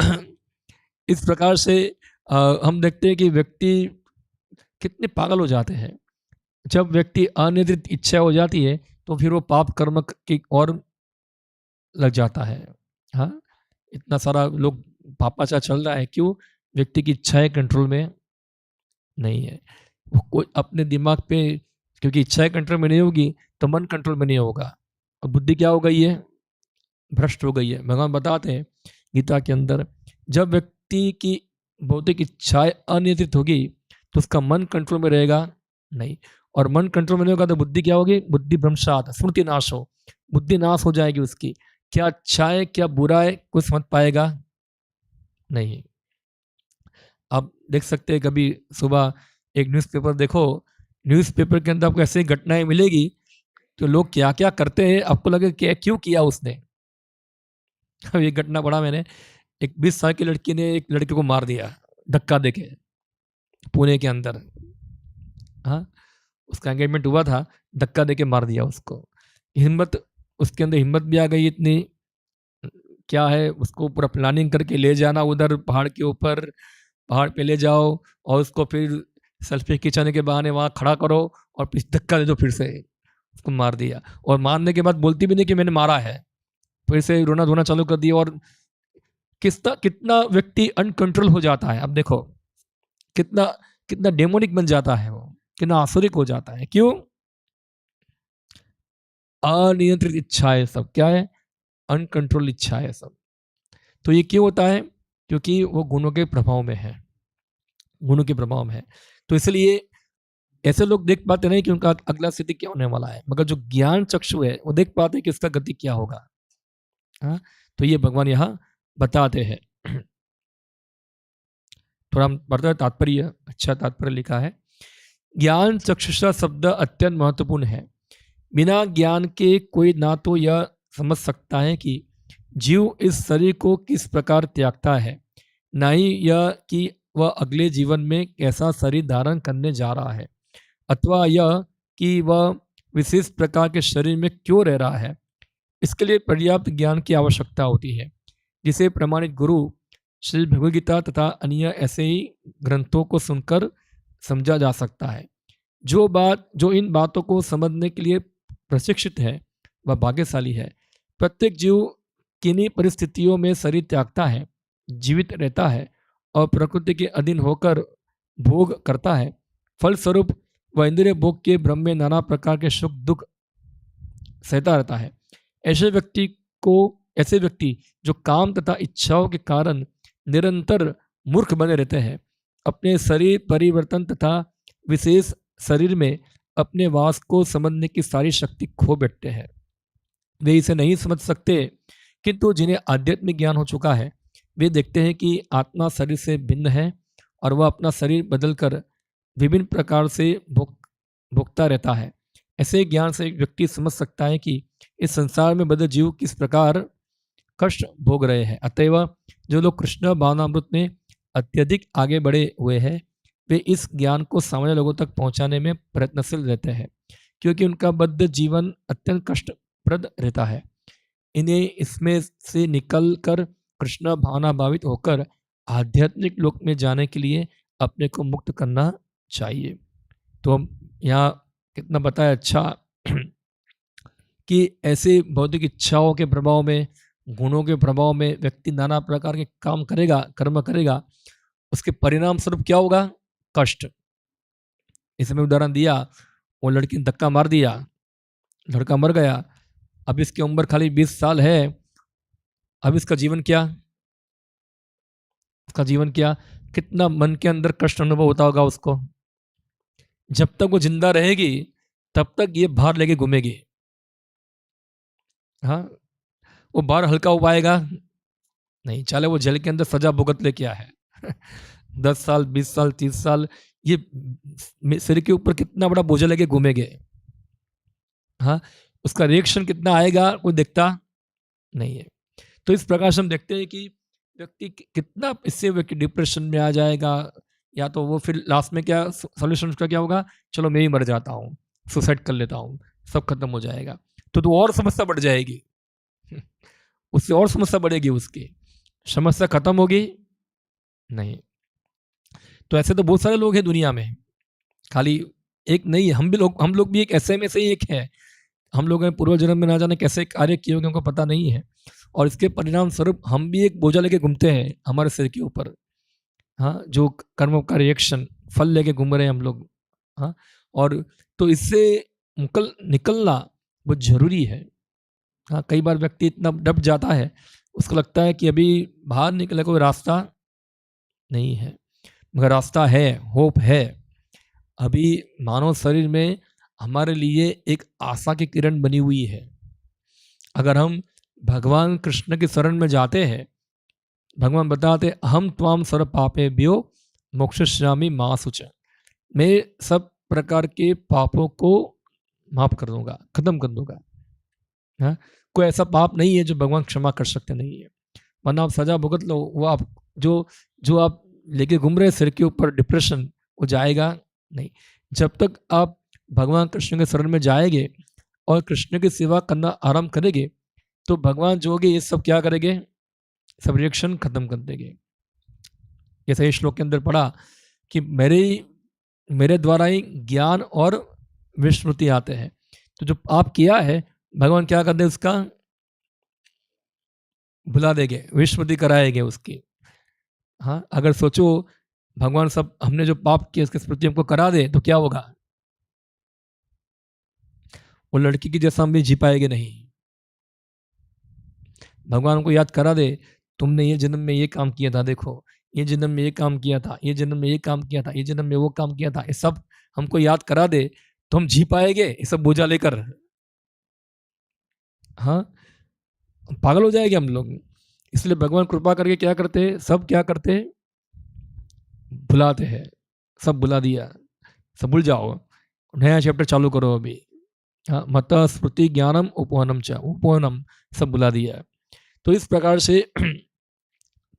इस प्रकार से हम देखते हैं कि व्यक्ति कितने पागल हो जाते हैं। जब व्यक्ति अनियंत्रित इच्छा हो जाती है तो फिर वो पाप कर्म की ओर लग जाता है। हाँ, इतना सारा लोग पापाचार चल रहा है, क्यों, व्यक्ति की इच्छाएं कंट्रोल में नहीं है। वो कोई अपने दिमाग पे, क्योंकि इच्छाएं कंट्रोल में नहीं होगी तो मन कंट्रोल में नहीं होगा, और बुद्धि क्या हो गई है, भ्रष्ट हो गई है। भगवान बताते हैं गीता के अंदर, जब व्यक्ति की भौतिक इच्छाएं अनियंत्रित होगी तो उसका मन कंट्रोल में रहेगा नहीं, और मन कंट्रोल में नहीं होगा तो बुद्धि क्या होगी, बुद्धि भ्रंशात, स्मृति नाश हो, बुद्धि नाश हो जाएगी उसकी। क्या अच्छा है क्या बुरा है कुछ समझ पाएगा नहीं। आप देख सकते हैं कभी सुबह एक न्यूज़पेपर देखो न्यूज़पेपर के अंदर आपको ऐसी घटनाएं मिलेगी तो लोग क्या क्या करते हैं, आपको लगे क्या क्यों किया उसने। अब ये घटना पढ़ा मैंने, एक 20 साल की लड़की ने एक लड़के को मार दिया धक्का देके पुणे के अंदर। हाँ, उसका एंगेजमेंट हुआ था, धक्का देके मार दिया उसको। हिम्मत, उसके अंदर हिम्मत भी आ गई इतनी, क्या है, उसको पूरा प्लानिंग करके ले जाना उधर पहाड़ के ऊपर, पहाड़ पे ले जाओ और उसको फिर सेल्फी खिंचाने के बहाने वहाँ खड़ा करो और फिर धक्का दे दो, फिर से उसको मार दिया। और मारने के बाद बोलती भी नहीं कि मैंने मारा है, फिर से रोना धोना चालू कर दिया। और कितना कितना व्यक्ति अनकंट्रोल हो जाता है। अब देखो कितना कितना डेमोनिक बन जाता है वो, कितना आसुरिक हो जाता है। क्यों? अनियंत्रित इच्छा है सब। क्या है? अनकंट्रोल इच्छा है सब। तो ये क्यों होता है? क्योंकि वो गुणों के प्रभाव में है, गुणों के प्रभाव में है। तो इसलिए ऐसे लोग देख पाते नहीं कि उनका अगला स्थिति क्या होने वाला है, मगर जो ज्ञान चक्षु है वो देख पाते हैं कि इसका गति क्या होगा। हाँ, तो ये भगवान यहाँ बताते हैं। थोड़ा हम पढ़ते हैं तात्पर्य, अच्छा तात्पर्य लिखा है। ज्ञान चक्षुषा शब्द अत्यंत महत्वपूर्ण है। बिना ज्ञान के कोई ना तो यह समझ सकता है कि जीव इस शरीर को किस प्रकार त्यागता है, ना ही यह कि वह अगले जीवन में कैसा शरीर धारण करने जा रहा है, अथवा यह कि वह विशेष प्रकार के शरीर में क्यों रह रहा है। इसके लिए पर्याप्त ज्ञान की आवश्यकता होती है, जिसे प्रमाणित गुरु श्री भगवद्गीता तथा अन्य ऐसे ही ग्रंथों को सुनकर समझा जा सकता है। जो इन बातों को समझने के लिए प्रशिक्षित है वह भाग्यशाली है। प्रत्येक जीव किन्हीं परिस्थितियों में शरीर त्यागता है, जीवित रहता है और प्रकृति के अधीन होकर भोग करता है। फलस्वरूप वह इंद्रिय भोग के भ्रम में नाना प्रकार के सुख दुख सहता रहता है। ऐसे व्यक्ति जो काम तथा इच्छाओं के कारण निरंतर मूर्ख बने रहते हैं, अपने शरीर परिवर्तन तथा विशेष शरीर में अपने वास को समझने की सारी शक्ति खो बैठते हैं। वे इसे नहीं समझ सकते, किंतु जिन्हें आध्यात्मिक ज्ञान हो चुका है वे देखते हैं कि आत्मा शरीर से भिन्न है और वह अपना शरीर बदलकर विभिन्न प्रकार से भोगता रहता है। ऐसे ज्ञान से एक व्यक्ति समझ सकता है कि इस संसार में बदल जीव किस प्रकार कष्ट भोग रहे हैं। अतएव जो लोग कृष्ण भावनामृत में अत्यधिक आगे बढ़े हुए हैं वे इस ज्ञान को सामान्य लोगों तक पहुंचाने में प्रयत्नशील रहते हैं, क्योंकि उनका बद्ध जीवन अत्यंत कष्टप्रद रहता है। इन्हें इसमें से निकल कर कृष्ण भावना भावित होकर आध्यात्मिक लोक में जाने के लिए अपने को मुक्त करना चाहिए। तो हम यहाँ कितना बताया अच्छा कि ऐसे भौतिक इच्छाओं के प्रभाव में, गुणों के प्रभाव में व्यक्ति नाना प्रकार के काम करेगा, कर्म करेगा, उसके परिणाम स्वरूप क्या होगा? कष्ट। इसमें उदाहरण दिया, वो लड़की ने धक्का मार दिया, लड़का मर गया, अब इसकी उम्र खाली 20 साल है, अब इसका जीवन क्या? उसका जीवन क्या? कितना मन के अंदर कष्ट अनुभव होता होगा उसको। जब तक वो जिंदा रहेगी तब तक ये भार लेके घूमेगी। हाँ, वो भार हल्का हो पाएगा नहीं, चाहे वो जेल के अंदर सजा भुगत लेके आया है 10 साल 20 साल 30 साल, ये सिर के ऊपर कितना बड़ा बोझा लेके घूमेंगे। हाँ, उसका रिएक्शन कितना आएगा कोई देखता नहीं है। तो इस प्रकार से हम देखते हैं कि व्यक्ति कितना इससे व्यक्ति डिप्रेशन में आ जाएगा, या तो वो फिर लास्ट में क्या सोल्यूशन उसका क्या होगा? चलो मैं ही मर जाता हूँ, सुसाइड कर लेता हूँ, सब खत्म हो जाएगा। तो और समस्या बढ़ जाएगी उससे, और समस्या बढ़ेगी, उसकी समस्या खत्म होगी नहीं। तो ऐसे तो बहुत सारे लोग हैं दुनिया में, खाली एक नहीं, हम लोग भी एक ऐसे में से ही एक है। हम लोगों ने पूर्व जन्म में ना जाने कैसे कार्य किए होंगे उनको पता नहीं है, और इसके परिणाम स्वरूप हम भी एक बोझा लेके घूमते हैं हमारे सिर के ऊपर। हाँ, जो कर्मों का रिएक्शन फल लेके घूम रहे हैं हम लोग। हाँ, और तो इससे निकलना बहुत जरूरी है। हाँ, कई बार व्यक्ति इतना डब जाता है, उसको लगता है कि अभी बाहर निकले कोई रास्ता नहीं है, मगर रास्ता है, होप है। अभी मानव शरीर में हमारे लिए एक आशा की किरण बनी हुई है। अगर हम भगवान कृष्ण की शरण में जाते हैं, भगवान बताते हम त्वाम सर्व पापे भ्यो मोक्षयिष्यामि मा शुच, मैं सब प्रकार के पापों को माफ कर दूंगा, खत्म कर दूंगा। हाँ, कोई ऐसा पाप नहीं है जो भगवान क्षमा कर सकते नहीं है, वरना आप सजा भुगत लो, वो आप जो जो आप लेके घूम रहे सिर के ऊपर डिप्रेशन, वो जाएगा नहीं। जब तक आप भगवान कृष्ण के शरण में जाएंगे और कृष्ण की सेवा करना आरंभ करेंगे, तो भगवान जो होंगे ये सब क्या करेंगे, सब रिएक्शन खत्म कर देंगे। जैसे इस श्लोक के अंदर पढ़ा कि मेरे द्वारा ही ज्ञान और विस्मृति आते हैं। तो जो आप किया है भगवान क्या कर दे, उसका भुला देंगे, विस्मृति कराएंगे उसकी। हाँ, अगर सोचो भगवान सब हमने जो पाप किया उसकी स्मृति हमको करा दे तो क्या होगा, वो लड़की की जैसा हम भी जी पाएंगे नहीं। भगवान को याद करा दे, तुमने ये जन्म में ये काम किया था, देखो ये जन्म में ये काम किया था, ये जन्म में ये काम किया था, ये जन्म में वो काम किया था, ये सब हमको याद करा दे तो हम जी पाएंगे ये सब बोझा लेकर। हाँ, पागल हो जाएंगे हम लोग। इसलिए भगवान कृपा करके क्या करते, सब क्या करते, भुलाते हैं। सब भुला दिया, सब भूल जाओ, नया चैप्टर चालू करो अभी। हाँ, मत स्मृति ज्ञानम उपवनम च, उपवनम सब भुला दिया। तो इस प्रकार से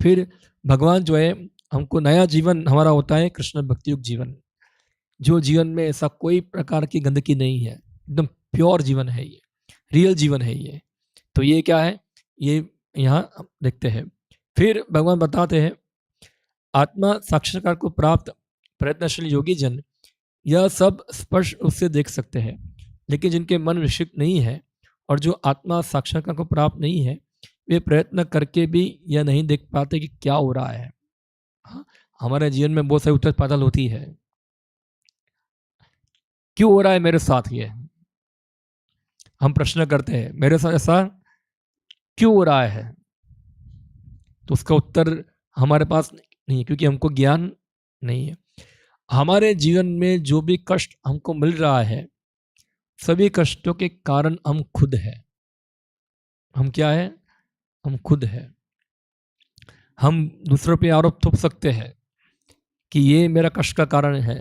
फिर भगवान जो है हमको नया जीवन हमारा होता है, कृष्ण भक्ति युक्त जीवन, जो जीवन में ऐसा कोई प्रकार की गंदगी नहीं है, एकदम प्योर जीवन है ये, रियल जीवन है ये। तो ये क्या है, ये यहाँ देखते हैं। फिर भगवान बताते हैं आत्मा साक्षात्कार को प्राप्त प्रयत्नशील योगी जन यह सब स्पष्ट रूप से देख सकते हैं, लेकिन जिनके मन विक्षिप्त नहीं है और जो आत्मा साक्षात्कार को प्राप्त नहीं है, वे प्रयत्न करके भी यह नहीं देख पाते कि क्या हो रहा है। हाँ, हमारे जीवन में बहुत सारी उथल पाथल होती है, क्यों हो रहा है मेरे साथ ये, हम प्रश्न करते हैं मेरे साथ ऐसा क्यों हो रहा है, तो उसका उत्तर हमारे पास नहीं है, क्योंकि हमको ज्ञान नहीं है। हमारे जीवन में जो भी कष्ट हमको मिल रहा है, सभी कष्टों के कारण हम खुद हैं। हम क्या है, हम खुद हैं। हम दूसरों पे आरोप थोप सकते हैं कि ये मेरा कष्ट का कारण है,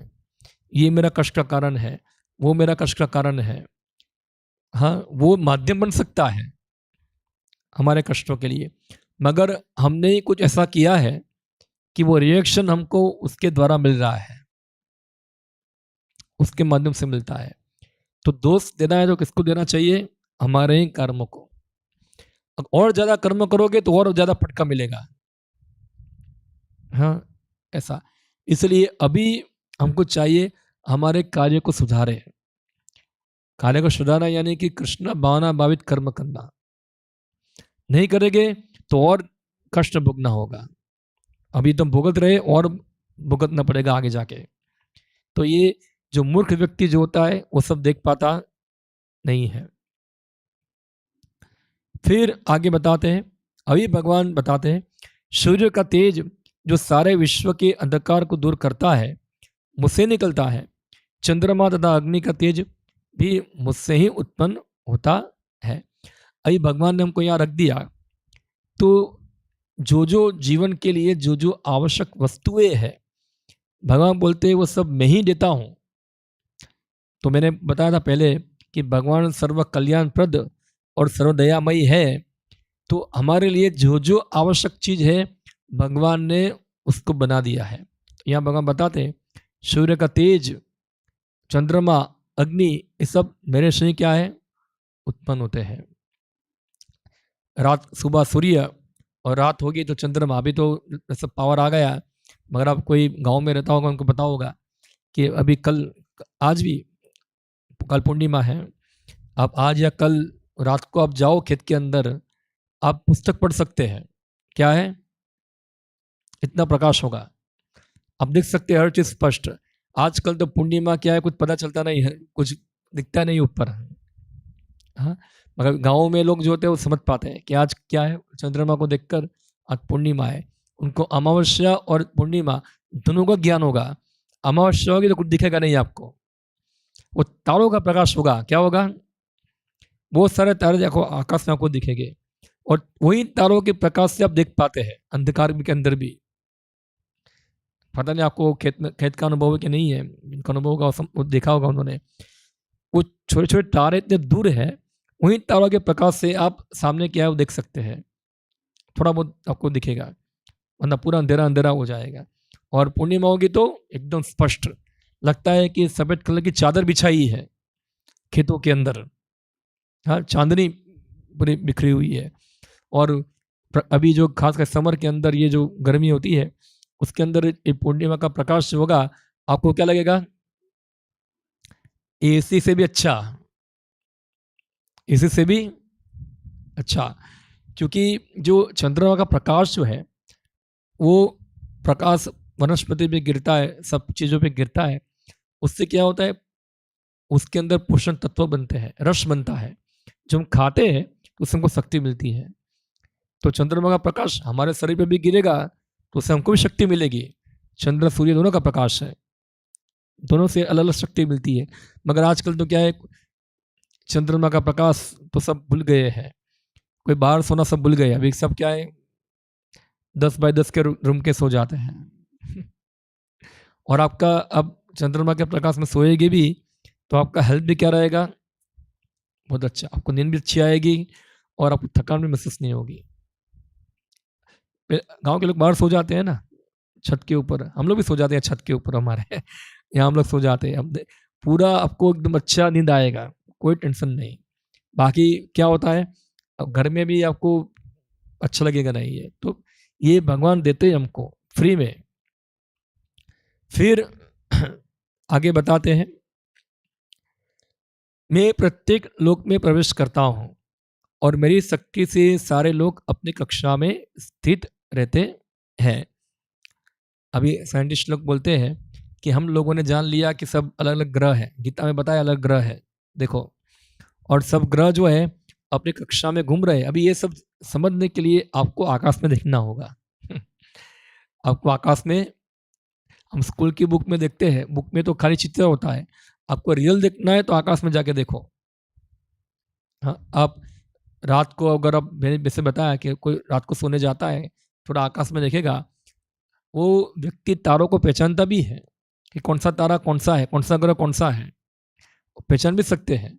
ये मेरा कष्ट का कारण है, वो मेरा कष्ट का कारण है। हाँ, वो माध्यम बन सकता है हमारे कष्टों के लिए, मगर हमने कुछ ऐसा किया है कि वो रिएक्शन हमको उसके द्वारा मिल रहा है, उसके माध्यम से मिलता है। तो दोष देना है तो किसको देना चाहिए, हमारे ही कर्मों को। और ज्यादा कर्म करोगे तो और ज्यादा फटका मिलेगा। हाँ, ऐसा। इसलिए अभी हमको चाहिए हमारे कार्य को सुधारे। कार्य को सुधारना यानी कि कृष्ण भावना भावित कर्म करना। नहीं करेंगे तो और कष्ट भोगना होगा, अभी तुम भुगत रहे और भुगतना पड़ेगा आगे जाके। तो ये जो मूर्ख व्यक्ति जो होता है वो सब देख पाता नहीं है। फिर आगे बताते हैं, अभी भगवान बताते हैं सूर्य का तेज जो सारे विश्व के अंधकार को दूर करता है मुझसे निकलता है, चंद्रमा तथा अग्नि का तेज भी मुझसे ही उत्पन्न होता है। अभी भगवान ने हमको यहाँ रख दिया, तो जो जो जीवन के लिए जो जो आवश्यक वस्तुएं हैं भगवान बोलते हैं वो सब मैं ही देता हूँ। तो मैंने बताया था पहले कि भगवान सर्व कल्याणप्रद और सर्वदयामयी है, तो हमारे लिए जो जो आवश्यक चीज है भगवान ने उसको बना दिया है। यहाँ भगवान बताते हैं सूर्य का तेज, चंद्रमा, अग्नि, ये सब मेरे से क्या है, उत्पन्न होते हैं। रात सुबह सूर्य और रात होगी तो चंद्रमा। अभी तो सब पावर आ गया, मगर आप कोई गांव में रहता होगा उनको पता होगा कि अभी कल, आज भी कल पूर्णिमा है, आप आज या कल रात को आप जाओ खेत के अंदर, आप पुस्तक पढ़ सकते हैं, क्या है, इतना प्रकाश होगा, आप देख सकते हैं हर चीज स्पष्ट। आजकल तो पूर्णिमा क्या है कुछ पता चलता नहीं है, कुछ दिखता नहीं ऊपर। हाँ, मगर गाँव में लोग जो होते हैं वो समझ पाते हैं कि आज क्या है, चंद्रमा को देखकर आज पूर्णिमा है। उनको अमावस्या और पूर्णिमा दोनों का ज्ञान होगा। अमावस्या होगी तो कुछ दिखेगा नहीं आपको, वो तारों का प्रकाश होगा, क्या होगा, बहुत सारे तारे देखो आकाश में आपको दिखेंगे, और वही तारों के प्रकाश से आप देख पाते हैं अंधकार के अंदर भी। पता नहीं आपको खेत का अनुभव है कि नहीं है, जिनका अनुभव होगा वो देखा होगा उन्होंने, वो छोटे छोटे तारे इतने दूर है, वहीं तारों के प्रकाश से आप सामने क्या है वो देख सकते हैं, थोड़ा बहुत आपको दिखेगा, वरना पूरा अंधेरा अंधेरा हो जाएगा। और पूर्णिमा होगी तो एकदम स्पष्ट लगता है कि सफेद कलर की चादर बिछाई है खेतों के अंदर, हाँ, चांदनी पूरी बिखरी हुई है। और अभी जो खासकर समर के अंदर ये जो गर्मी होती है, उसके अंदर ये पूर्णिमा का प्रकाश होगा, आपको क्या लगेगा, एसी से भी अच्छा, एसी से भी अच्छा, क्योंकि जो चंद्रमा का प्रकाश जो है वो प्रकाश वनस्पति पे गिरता है, सब चीज़ों पे गिरता है, उससे क्या होता है, उसके अंदर पोषण तत्व बनते हैं, रस बनता है, जो हम खाते हैं उससे हमको शक्ति मिलती है। तो चंद्रमा का प्रकाश हमारे शरीर पे भी गिरेगा तो उससे हमको भी शक्ति मिलेगी। चंद्र सूर्य दोनों का प्रकाश है, दोनों से अलग अलग शक्ति मिलती है। मगर आजकल तो क्या है, चंद्रमा का प्रकाश तो सब भूल गए हैं, कोई बाहर सोना सब भूल गए, अभी सब क्या है 10 बाय 10 के रूम के सो जाते हैं और आपका अब चंद्रमा के प्रकाश में सोएगी भी तो आपका हेल्थ भी क्या रहेगा, बहुत अच्छा, आपको नींद भी अच्छी आएगी और आपको थकान भी महसूस नहीं होगी। गांव के लोग बाहर सो जाते हैं ना, छत के ऊपर, हम लोग भी सो जाते हैं छत के ऊपर, हमारे यहाँ हम लोग सो जाते हैं, अब पूरा आपको एकदम अच्छा नींद आएगा, कोई टेंशन नहीं। बाकी क्या होता है, अब घर में भी आपको अच्छा लगेगा नहीं, है तो ये भगवान देते हैं हमको फ्री में। फिर आगे बताते हैं, मैं प्रत्येक लोक में प्रवेश करता हूं और मेरी शक्ति से सारे लोग अपनी कक्षा में स्थित रहते हैं। अभी साइंटिस्ट लोग बोलते हैं कि हम लोगों ने जान लिया कि सब अलग अलग ग्रह है, गीता में बताया अलग ग्रह है, देखो, और सब ग्रह जो है अपनी कक्षा में घूम रहे हैं। अभी ये सब समझने के लिए आपको आकाश में देखना होगा आपको आकाश में, हम स्कूल की बुक में देखते हैं, बुक में तो खाली चित्र होता है, आपको रियल देखना है तो आकाश में जाके देखो। हाँ, आप रात को अगर आप, मैंने वैसे बताया कि कोई रात को सोने जाता है, थोड़ा आकाश में देखेगा, वो व्यक्ति तारों को पहचानता भी है कि कौन सा तारा कौन सा है, कौन सा ग्रह कौन सा है, पहचान भी सकते हैं।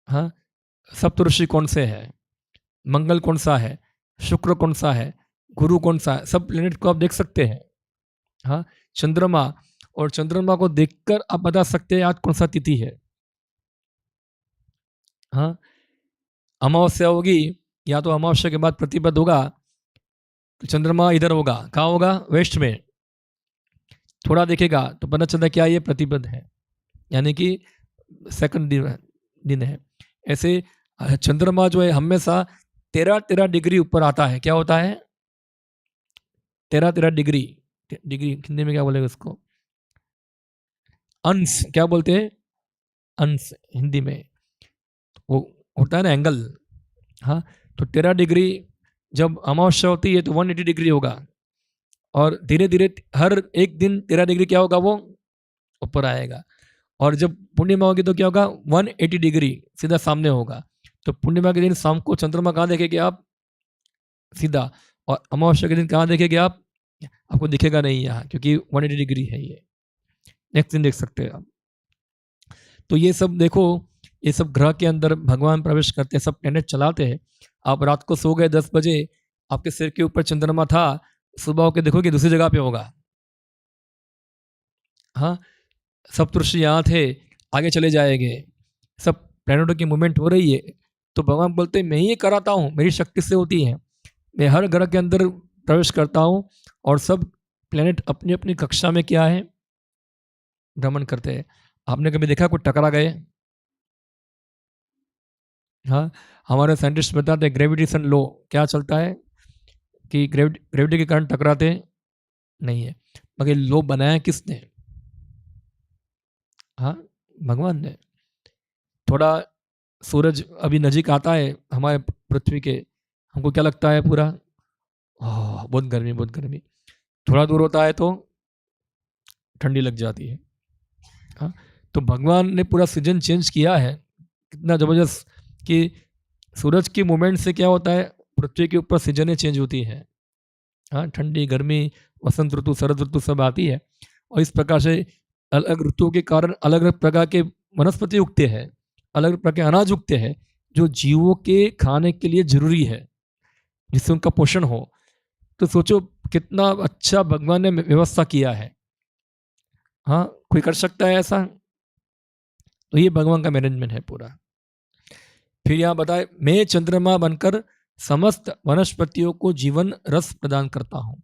हाँ, सप्तऋषि कौन से है, मंगल कौन सा है, शुक्र कौन सा है, गुरु कौन सा है, सब प्लेनेट को आप देख सकते हैं। हाँ, चंद्रमा, और चंद्रमा को देखकर आप बता सकते हैं आज कौन सा तिथि है। हाँ, अमावस्या होगी या तो अमावस्या के बाद प्रतिपद होगा तो चंद्रमा इधर होगा, कहाँ होगा, वेस्ट में, थोड़ा देखेगा तो पता चलता क्या ये प्रतिपद है, यानी कि सेकंड दिन है। ऐसे चंद्रमा जो है हमेशा 13 डिग्री ऊपर आता है, क्या होता है 13 डिग्री, डिग्री हिंदी में क्या बोलेगा उसको, अंश क्या बोलते हैं, अंश हिंदी में वो होता है ना एंगल। हाँ, तो 13 डिग्री जब अमावस्या होती है तो 180 डिग्री होगा, और धीरे धीरे हर एक दिन 13 डिग्री क्या होगा, वो ऊपर आएगा। और जब पूर्णिमा होगी तो क्या होगा, 180 डिग्री सीधा सामने होगा। तो पूर्णिमा के दिन शाम को चंद्रमा कहाँ देखेंगे आप, सीधा, और अमावस्या के दिन कहाँ देखेंगे आप, आपको दिखेगा नहीं यहाँ, क्योंकि 180 डिग्री है ये, नेक्स्ट दिन देख सकते हैं आप। तो ये सब देखो, ये सब ग्रह के अंदर भगवान प्रवेश करते हैं, सब प्लेनेट चलाते हैं। आप रात को सो गए 10 बजे, आपके सिर के ऊपर चंद्रमा था, सुबह होकर देखोगे दूसरी जगह पे होगा। हाँ, सप्तऋषि यहाँ थे, आगे चले जाएंगे, सब प्लैनेटों की मूवमेंट हो रही है। तो भगवान बोलते हैं मैं ही कराता हूँ, मेरी शक्ति से होती है, मैं हर ग्रह के अंदर प्रवेश करता हूँ और सब प्लैनेट अपनी अपनी कक्षा में क्या है, भ्रमण करते हैं। आपने कभी देखा कोई टकरा गए, हाँ, हमारे साइंटिस्ट बताते हैं ग्रेविटेशन लो क्या चलता है कि ग्रेविटी के कारण टकराते नहीं है, मगर लो बनाया किसने, हाँ, भगवान ने। थोड़ा सूरज अभी नजीक आता है हमारे पृथ्वी के, हमको क्या लगता है पूरा, बहुत गर्मी बहुत गर्मी, थोड़ा दूर होता है तो ठंडी लग जाती है। हाँ, तो भगवान ने पूरा सीजन चेंज किया है, कितना ज़बरदस्त, कि सूरज की मूवमेंट से क्या होता है, पृथ्वी के ऊपर सीजनें चेंज होती हैं। हाँ, ठंडी गर्मी वसंत ऋतु, शरद ऋतु सब आती है, और इस प्रकार से अलग अलग ऋतुओं के कारण अलग अलग प्रकार के वनस्पति उगते हैं, अलग अलग प्रकार के अनाज उगते हैं, जो जीवों के खाने के लिए जरूरी है, जिससे उनका पोषण हो। तो सोचो कितना अच्छा भगवान ने व्यवस्था किया है। हाँ, कोई कर सकता है ऐसा? तो ये भगवान का मैनेजमेंट है पूरा। फिर यहाँ बताए, मैं चंद्रमा बनकर समस्त वनस्पतियों को जीवन रस प्रदान करता हूँ।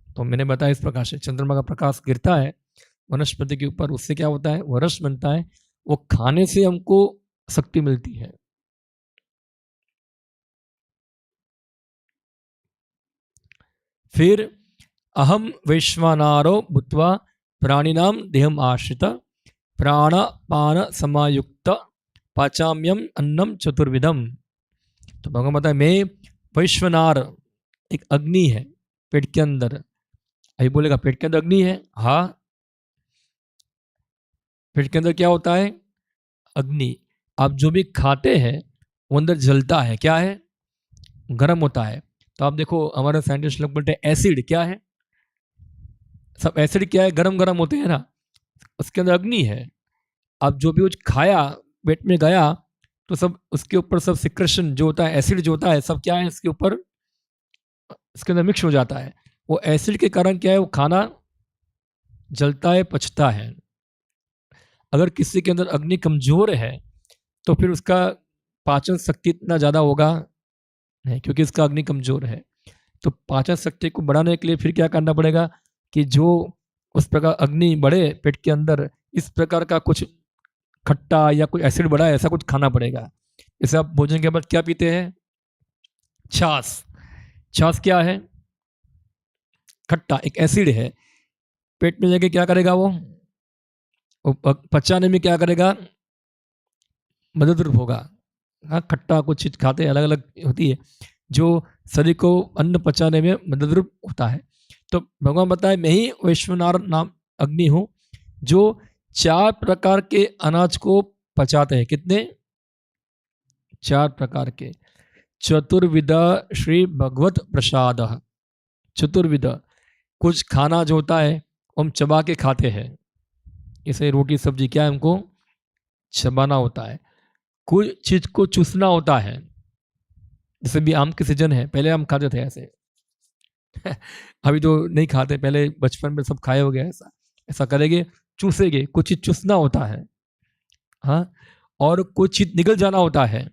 तो मैंने बताया इस प्रकार से चंद्रमा का प्रकाश गिरता है वनस्पति के ऊपर, उससे क्या होता है, वो रस बनता है, वो खाने से हमको शक्ति मिलती है। फिर अहम वैश्वानारो भूत्वा प्राणिनाम देहम आश्रित प्राणपान समायुक्त पाचाम्यम अन्नम चतुर्विधम। तो भगवान बताए, मैं वैश्वनार, एक अग्नि है पेट के अंदर। अभी बोलेगा पेट के अंदर अग्नि है? हाँ, पेट के अंदर क्या होता है? अग्नि। आप जो भी खाते हैं वो अंदर जलता है, क्या है? गर्म होता है। तो आप देखो हमारे साइंटिस्ट लोग बोलते हैं एसिड, क्या है? सब एसिड क्या है? गरम गरम होते हैं ना, उसके अंदर अग्नि है। अब जो भी कुछ खाया पेट में गया तो सब उसके ऊपर सब सिक्रेशन जो होता है, एसिड जो होता है, सब क्या है इसके ऊपर, इसके अंदर मिक्स हो जाता है। वो एसिड के कारण क्या है, वो खाना जलता है, पचता है। अगर किसी के अंदर अग्नि कमजोर है तो फिर उसका पाचन शक्ति इतना ज़्यादा होगा नहीं, क्योंकि इसका अग्नि कमजोर है। तो पाचन शक्ति को बढ़ाने के लिए फिर क्या करना पड़ेगा कि जो उस प्रकार अग्नि बढ़े पेट के अंदर, इस प्रकार का कुछ खट्टा या कोई एसिड बढ़ा है ऐसा कुछ खाना पड़ेगा। जैसे आप भोजन के बाद क्या पीते हैं? छाछ। छाछ क्या है? खट्टा, एक एसिड है। पेट में जाके क्या करेगा वो पचाने में क्या करेगा? मदद होगा। हाँ, खट्टा कुछ चीज खाते हैं, अलग अलग होती है जो शरीर को अन्न पचाने में मददरूप होता है। तो भगवान बताए, मैं ही वैश्वनार नाम अग्नि हूँ जो 4 प्रकार के अनाज को पचाते हैं। कितने? 4 प्रकार के। चतुर्विध श्री भगवत प्रसाद। चतुर्विध, कुछ खाना जो होता है हम चबा के खाते हैं, जैसे रोटी सब्जी, क्या है हमको चबाना होता है। कुछ चीज को चूसना होता है, जैसे भी आम के सीजन है, पहले हम खाते थे ऐसे अभी तो नहीं खाते, पहले बचपन में सब खाए हो गया। ऐसा ऐसा करेंगे, चूसेंगे, कुछ चीज चूसना होता है। हाँ, और कुछ चीज निकल जाना होता है।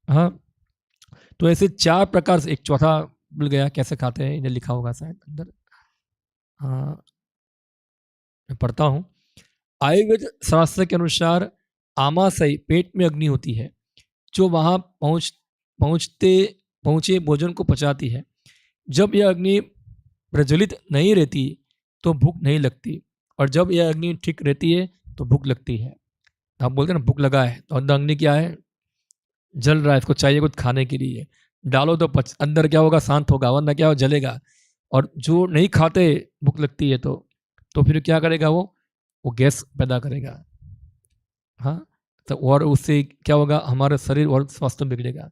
हाँ, तो ऐसे 4 प्रकार से, एक चौथा भूल गया कैसे खाते हैं, इन्हें लिखा होगा शायद अंदर। हाँ, मैं पढ़ता हूँ। आयुर्वेद शास्त्र के अनुसार आमाशय पेट में अग्नि होती है जो वहां पहुंचे भोजन को पचाती है। जब यह अग्नि प्रज्वलित नहीं रहती तो भूख नहीं लगती, और जब यह अग्नि ठीक रहती है तो भूख लगती है। आप बोलते हैं ना भूख लगा है, तो अंदर अग्नि क्या है? जल रहा है, इसको चाहिए कुछ खाने के लिए, डालो तो अंदर क्या होगा? शांत होगा, वरना क्या हो? जलेगा। और जो नहीं खाते, भूख लगती है तो फिर क्या करेगा? वो गैस पैदा करेगा। हाँ, तो और उससे क्या होगा? हमारा शरीर और स्वास्थ्य बिगड़ेगा।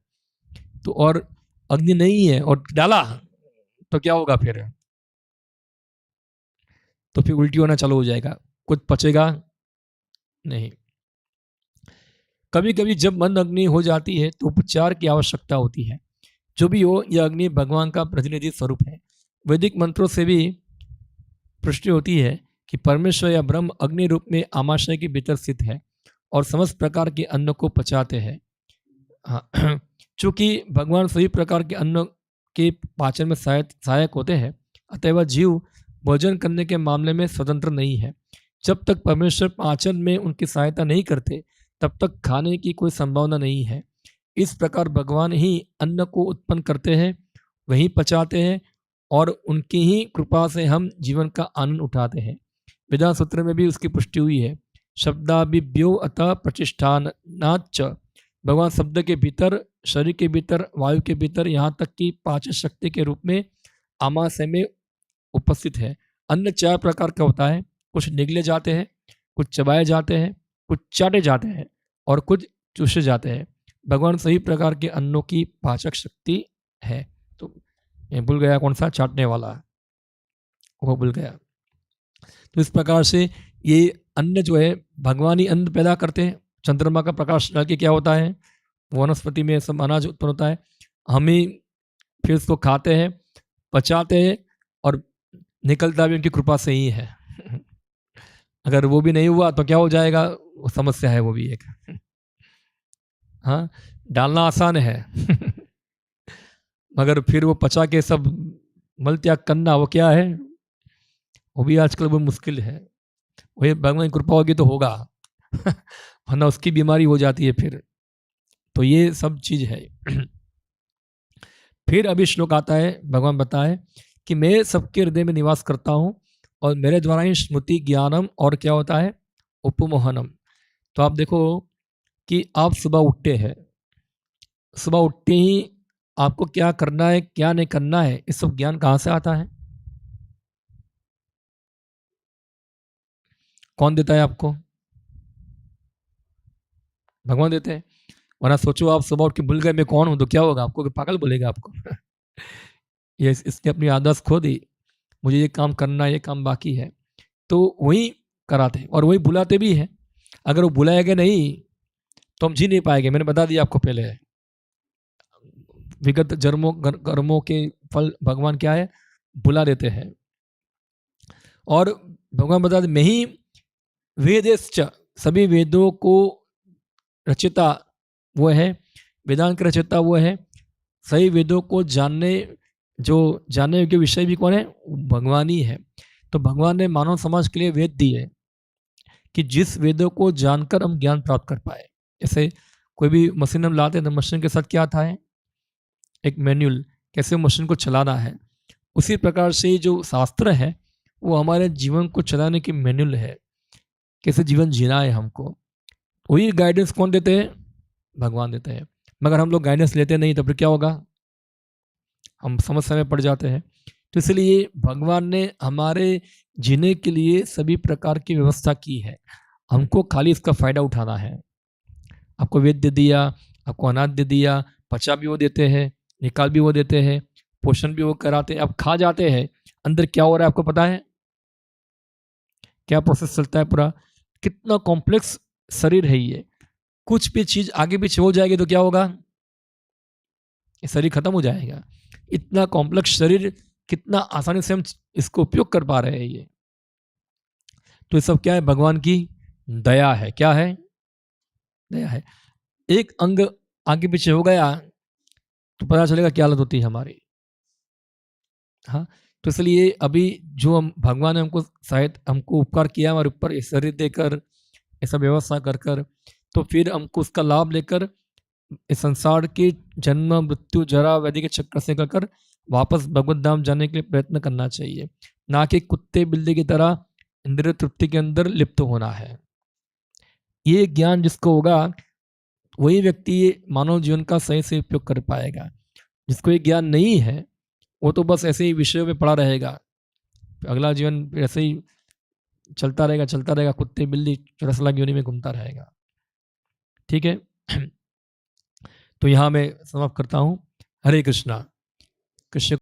तो और अग्नि नहीं है और डाला तो क्या होगा फिर? तो फिर उल्टी होना चालू हो जाएगा, कुछ पचेगा नहीं। कभी कभी जब मन अग्नि हो जाती है तो उपचार की आवश्यकता होती है। जो भी हो, यह अग्नि भगवान का प्रतिनिधि स्वरूप है। वैदिक मंत्रों से भी पुष्टि होती है कि परमेश्वर या ब्रह्म अग्नि रूप में आमाशय के भीतर स्थित है और समस्त प्रकार के अन्न को पचाते हैं। हाँ, चूंकि भगवान सभी प्रकार के अन्न के पाचन में सहायक होते हैं, अतः वह जीव भोजन करने के मामले में स्वतंत्र नहीं है। जब तक परमेश्वर पाचन में उनकी सहायता नहीं करते तब तक खाने की कोई संभावना नहीं है। इस प्रकार भगवान ही अन्न को उत्पन्न करते हैं, वही पचाते हैं, और उनकी ही कृपा से हम जीवन का आनंद उठाते हैं। वेदांत सूत्र में भी उसकी पुष्टि हुई है। शब्दाभिभ्यो अतः प्रतिष्ठानाच्च, भगवान शब्द के भीतर, शरीर के भीतर, वायु के भीतर, यहाँ तक कि पाचन शक्ति के रूप में आमाशय में उपस्थित है। अन्न 4 प्रकार का होता है, कुछ निगले जाते हैं, कुछ चबाए जाते हैं, कुछ चाटे जाते हैं और कुछ चूसे जाते हैं। भगवान सही प्रकार के अन्नों की पाचक शक्ति है। तो मैं भूल गया कौन सा, चाटने वाला, वो भूल गया। तो इस प्रकार से ये अन्न जो है भगवान ही अन्न पैदा करते हैं। चंद्रमा का प्रकाश डाल के क्या होता है, वनस्पति में सब अनाज उत्पन्न होता है, हम ही फिर उसको खाते हैं, पचाते हैं, और निकलता भी उनकी कृपा से ही है। अगर वो भी नहीं हुआ तो क्या हो जाएगा, वो समस्या है वो भी एक। हाँ, डालना आसान है मगर फिर वो पचा के सब मल त्याग करना, वो क्या है, वो भी आजकल वो मुश्किल है। वही भगवान की कृपा होगी तो होगा वरना उसकी बीमारी हो जाती है फिर। तो ये सब चीज है। फिर अभी श्लोक आता है, भगवान बताए कि मैं सबके हृदय में निवास करता हूँ और मेरे द्वारा ही स्मृति ज्ञानम और क्या होता है, उपमोहनम। तो आप देखो कि आप सुबह उठते हैं, सुबह उठते ही आपको क्या करना है क्या नहीं करना है, इस सब ज्ञान कहाँ से आता है, कौन देता है आपको, भगवान देते हैं। वरना सोचो आप सुबह उठ के भूल गए मैं कौन हूं तो क्या होगा, आपको पागल बोलेगा आपको ये इसने अपनी आदत खो दी, मुझे ये काम करना है, ये काम बाकी है, तो वही कराते हैं और वही बुलाते भी हैं। अगर वो बुलाएंगे नहीं तो हम जी नहीं पाएंगे। मैंने बता दिया आपको पहले, विगत जन्मों कर्मों के फल भगवान क्या है, बुला देते हैं। और भगवान बता दे मैं ही वेदेश्च, सभी वेदों को रचिता वो है, वेदांत का रचिता वो है, सही वेदों को जानने जो जानने योग्य विषय भी कौन है, भगवान ही है। तो भगवान ने मानव समाज के लिए वेद दिए कि जिस वेदों को जानकर हम ज्ञान प्राप्त कर पाए। जैसे कोई भी मशीन हम लाते हैं तो मशीन के साथ क्या आता है, एक मैन्युअल, कैसे मशीन को चलाना है। उसी प्रकार से जो शास्त्र है वो हमारे जीवन को चलाने की मैन्युअल है, कैसे जीवन जीना है हमको। वही गाइडेंस कौन देते हैं, भगवान देते हैं। मगर हम लोग गाइडेंस लेते नहीं तो फिर क्या होगा, हम समस्या में पड़ जाते हैं। तो इसलिए भगवान ने हमारे जीने के लिए सभी प्रकार की व्यवस्था की है, हमको खाली इसका फायदा उठाना है। आपको वेद दे दिया, आपको अनाज दे दिया, पचा भी वो देते हैं, निकाल भी वो देते हैं, पोषण भी वो कराते हैं। अब खा जाते हैं, अंदर क्या हो रहा है आपको पता है, क्या प्रोसेस चलता है पूरा, कितना कॉम्प्लेक्स शरीर है ये। कुछ भी चीज आगे पीछे हो जाएगी तो क्या होगा, ये शरीर खत्म हो जाएगा। इतना कॉम्प्लेक्स शरीर कितना आसानी से हम इसको उपयोग कर पा रहे हैं ये। तो ये सब क्या है, भगवान की दया है। क्या है, दया है। एक अंग आगे पीछे हो गया तो पता चलेगा क्या हालत होती है हमारी। हाँ, तो इसलिए अभी जो हम भगवान ने हमको शायद हमको उपकार किया हमारे ऊपर, ये शरीर देकर, ऐसा व्यवस्था कर कर, तो फिर हमको उसका लाभ लेकर इस संसार के जन्म मृत्यु जरा व्याधि के चक्कर से कर वापस भगवत धाम जाने के लिए प्रयत्न करना चाहिए, ना कि कुत्ते बिल्ली की तरह इंद्रिय तृप्ति के अंदर लिप्त होना है। ये ज्ञान जिसको होगा वही व्यक्ति मानव जीवन का सही से उपयोग कर पाएगा। जिसको ये ज्ञान नहीं है वो तो बस ऐसे ही विषयों में पड़ा रहेगा, अगला जीवन ऐसे ही चलता रहेगा, कुत्ते बिल्ली रसला योनि में घूमता रहेगा। ठीक है तो यहाँ मैं समाप्त करता हूँ। हरे कृष्णा। कृष्ण